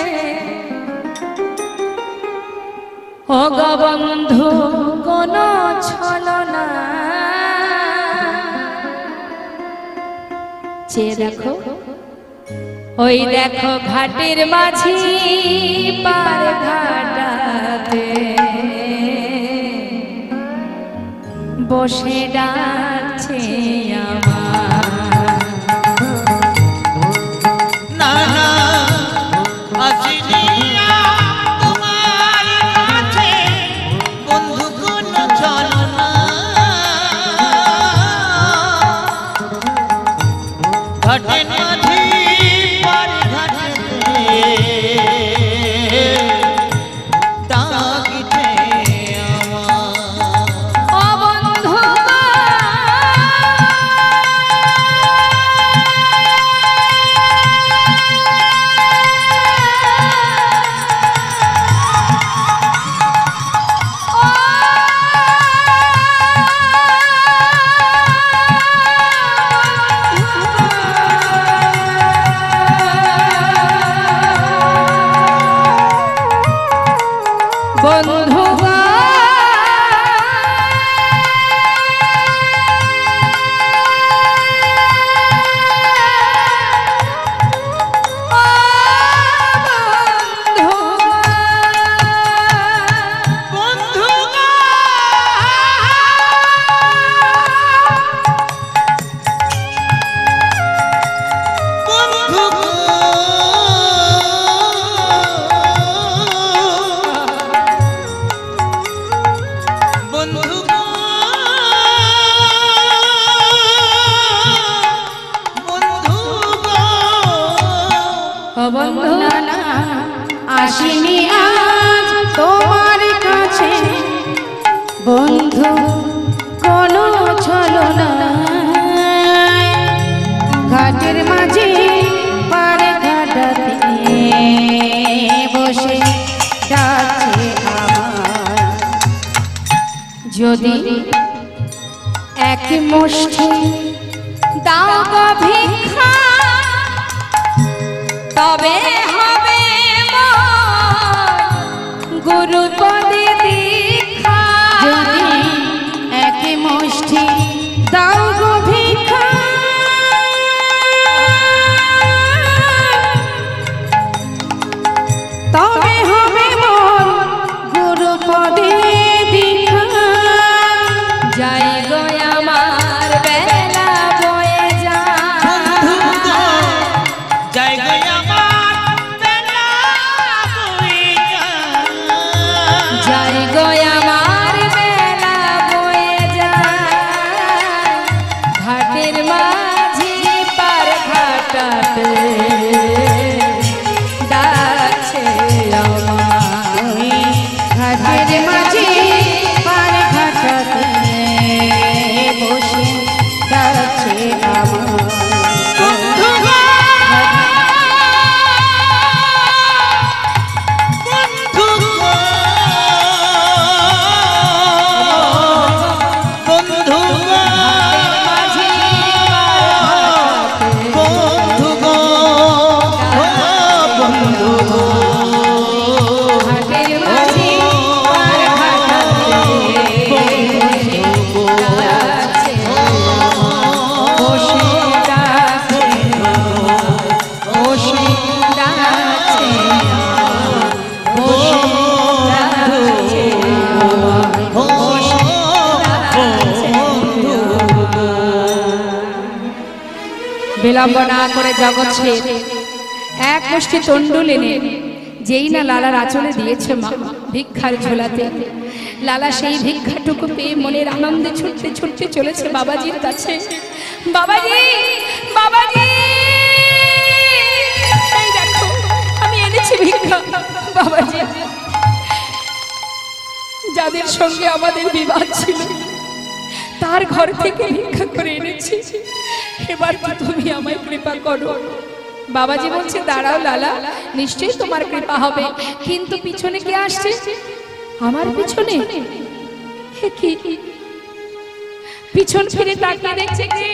ও গো বন্ধু কোন ছলনা। চেয়ে দেখো, ওই দেখো ঘাটের মাঝি পার ঘাটাতে বসে ডাকছে আমার। না না, আসিনি তোমার কাছে বন্ধু কোন ছলনা। ঘাটের মাঝি পার ঘাটেতে ডাকিছে আমার। আসিনি আজ তোমার কাছে বন্ধু কোনো ছলনা। ঘাটের মাঝে পারে ঘাটাতে বসে ডাকছে আমার। যদি এক মুষ্টি দাও গো ভিক্ষা, তবে হবে গুরুপদে দীক্ষা। যদি এক মুষ্টি দাও গো ভিক্ষা, তবে হবে মোর গুরুপদে দীক্ষা। যাই গো আমার বেলা বয়ে যায়, যাই গো আমার বেলা বয়ে যায়। যাই গো আমার বেলা বয়ে যায়, ঘাটের মাঝি পার ঘাটাতে ডাকছে আমায়। ঘাটের মাঝে পার ঘাটাতে বসে ডাকছে আমার। মাঝি পার ঘাটাতে বিলম্ব না করে জগৎ ছেড়ে এক মুষ্টি তন্ডুল এনে যেই না লালার আঁচলে দিয়েছে মা ভিক্ষার ঝোলাতে, লালা সেই ভিক্ষাটুকু পেয়ে মনের আনন্দে ছুটতে ছুটতে চলেছে বাবাজির কাছে। বাবাজি, বাবাজি, এই দেখো আমি এনেছি ভিক্ষা। বাবাজি, যাদের সঙ্গে আমাদের বিবাদ ছিল তার ঘর থেকে ভিক্ষা করে এনেছি, এবার তুমি আমায় কৃপা করো। বাবাজি বলছে, দাঁড়াও লালা, নিশ্চয়ই তোমার কৃপা হবে, কিন্তু পিছনে কে আসছে? আমার পিছনে কি? পিছন ফিরে তাকিয়ে দেখছে কে?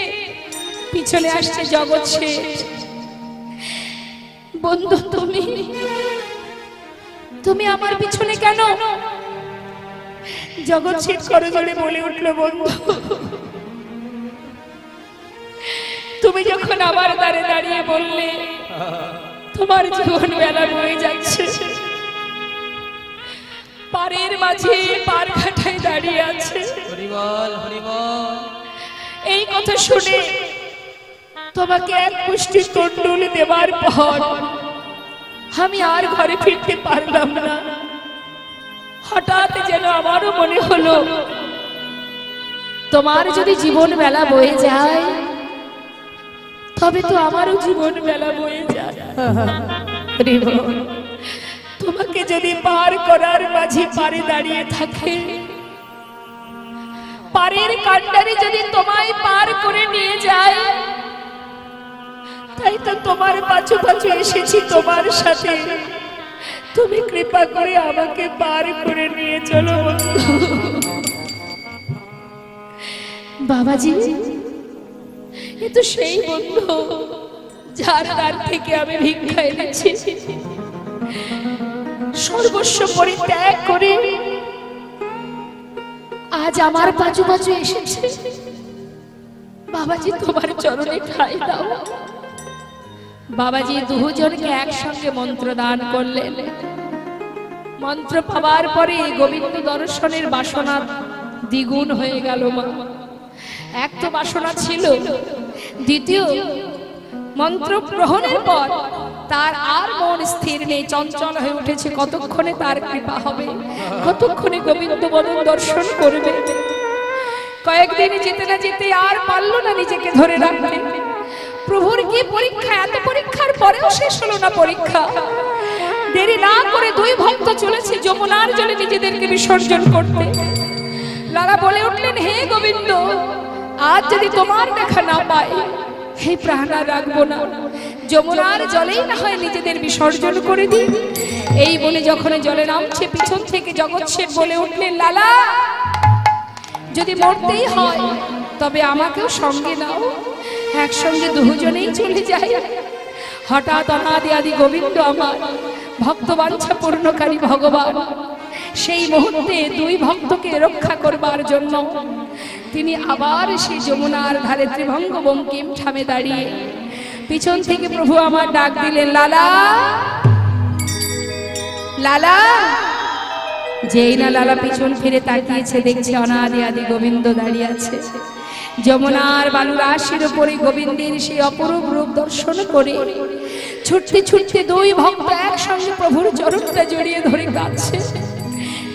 পিছনে আসছে জগৎ শেঠ। বন্ধু, তুমি আমার পিছনে কেন? জগৎ শেঠ করে জোরে বলে উঠলো, বন্ধু তুমি যখন আমার দ্বারে দাঁড়িয়ে বললে তোমার জীবন বেলা বয়ে যাচ্ছে, পারের মাঝে পার ঘাটায় দাঁড়িয়ে আছে, এই কথা শুনে তোমাকে এক মুষ্টি তন্ডুল দেবার পর আমি আর ঘরে ফিরতে পারলাম না। হঠাৎ যেন আমারও মনে হলো, তোমার যদি জীবন বেলা বয়ে যায় তবে তো আমারও জীবন বেলা বয়ে যায়। তোমাকে যদি পার করার মাঝে পারে দাঁড়িয়ে থাকে, পারের কান্ডারে যদি তোমায় পার করে নিয়ে যায়, তাই তো তোমার পাছু পাছু এসেছি তোমার সাথে। তুমি কৃপা করে আমাকে পার করে নিয়ে চলো। বাবাজি, এ তো সেই বন্ধু যার দ্বার থেকে আমি ভিক্ষা এনেছি। সর্বস্ব পরিত্যাগ করে আজ আমার পাছু পাছু এসেছে। বাবাজি, তোমার চরণে ঠাঁই দাও। বাবাজি দুজনকে একসঙ্গে মন্ত্র দান করলেন। মন্ত্র পাওয়ার পরে গোবিন্দ দর্শনের বাসনা দ্বিগুণ হয়ে গেল। মা, এক তো বাসনা ছিল, দ্বিতীয় মন্ত্র গ্রহণের পর তার আর মন স্থির নেই, চঞ্চল হয়ে উঠেছে। কতক্ষণে তার কৃপা হবে, কতক্ষণে গোবিন্দ বদন দর্শন করবে। কয়েকদিন যেতে না যেতে আর পারল না নিজেকে ধরে রাখতে। প্রভুর কি পরীক্ষা, এত পরীক্ষার পরেও শেষ হলো না পরীক্ষা। দেরি না করে দুই ভক্ত চলেছে যমুনার জলে নিজেদেরকে বিসর্জন করতে। লালা বলে উঠলেন, হে গোবিন্দ, আজ যদি তোমার দেখা না পাই, হে প্রাণ আর রাখবো না, যমুনার জলেই না হয় নিজেদের বিসর্জন করে দিই। এই বলে যখন জলে নামছে, পিছন থেকে জগৎ শেঠ বলে উঠলেন, লালা, যদি মরতেই হয় তবে আমাকেও সঙ্গে নাও, একসঙ্গে দুজনেই চলে যাই। হঠাৎ অনাদি আদি গোবিন্দ আমার ভক্ত বাঞ্ছা পূর্ণকারী ভগবান সেই মুহূর্তে দুই ভক্তকে রক্ষা করবার জন্য তিনি আবার সেই যমুনার ধারে ত্রিভঙ্গ বঙ্কিম ঠামে দাঁড়িয়ে পিছন থেকে প্রভু আমার ডাক দিলেন, লালা, লালা। যেই না লালা পিছন ফিরে তাকিয়েছে, দেখছে অনাদি আদি গোবিন্দ দাঁড়িয়ে আছে। যমুনার বালু রাশির উপরে গোবিন্দের সেই অপরূপ রূপ দর্শন করে ছুটতে ছুটতে দুই ভক্ত একসঙ্গে প্রভুর চরণটা জড়িয়ে ধরে কাঁদছে।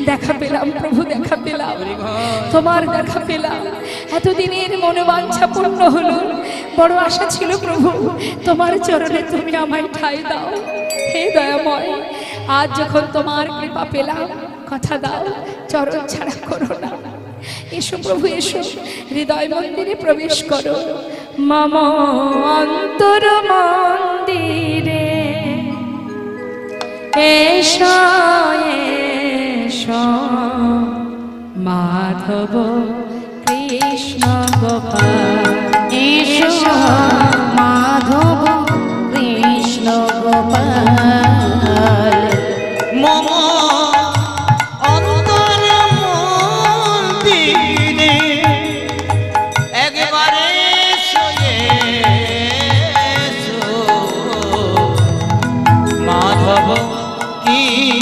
দেখা পেলাম প্রভু, দেখা পেলাম, তোমার দেখা পেলাম। এতদিনের মনোবাঞ্ছা পূর্ণ হলো। বড় আশা ছিল প্রভু, তোমার চরণে তুমি আমায় ঠাঁই দাও। হে দয়াময়, আজ যখন তোমার কৃপা পেলাম, কথা দাও চরণ ছাড়া করো না। এসো প্রভু, এসো, হৃদয় মন্দিরে প্রবেশ করো। মম অন্তর মন্দিরে এসো, এসো মাধব কৃষ্ণ গোপাল, এসো মাধব কৃষ্ণ গোপাল। মম অন্তর মন্দিরে একবারে মাধব কৃষ্ণ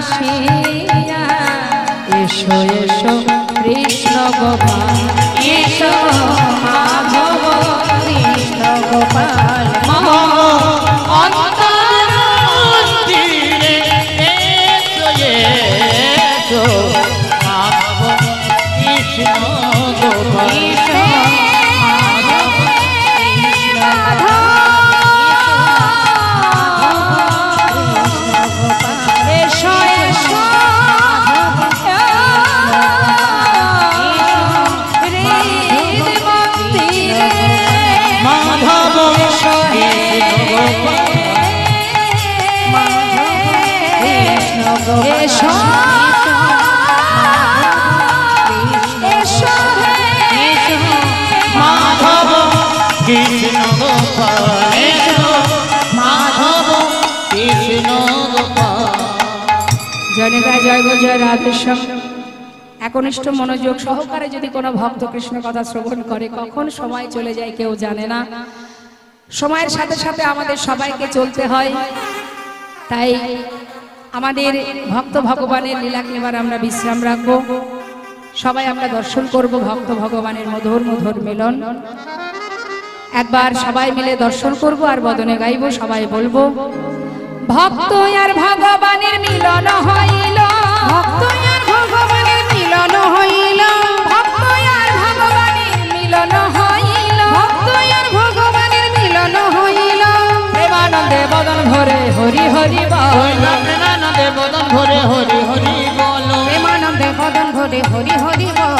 আসিয়া এসো এসো কৃষ্ণ গোপাল এসো মাধব কৃষ্ণ গোপাল অন্তর মন্দিরে এসো এসো মাধব কৃষ্ণ গোপাল এসো এসো মাধব এসো এসো মাধব কৃষ্ণ গোপাল এসো মাধব কৃষ্ণ গোপাল। জনতা জয় গো জয় রাধেশ্যাম। একনিষ্ঠ মনোযোগ সহকারে যদি কোনো ভক্ত কৃষ্ণ কথা শ্রবণ করে কখন সময় চলে যায় কেউ জানে না। সময়ের সাথে সাথে আমাদের সবাইকে চলতে হয়, তাই আমাদের ভক্ত ভগবানের লীলাকে এবার আমরা বিশ্রাম রাখবো। সবাই আমরা দর্শন করব ভক্ত ভগবানের মধুর মধুর মিলন। একবার সবাই মিলে দর্শন করব আর বদনে গাইব, সবাই বলবো ভক্ত আর ভগবানের মিলন হইল, ভক্ত আর ভগবানের মিলন হইল, ভক্ত আর ভগবানের মিলন হইল, ভক্ত আর ভগবানের মিলন হইল। প্রেমানন্দে বদন ভরে হরি হরি বল, প্রেমানন্দে বদন ভরে হরি হরি বল, প্রেমানন্দে বদন ভরে হরি হরি বল।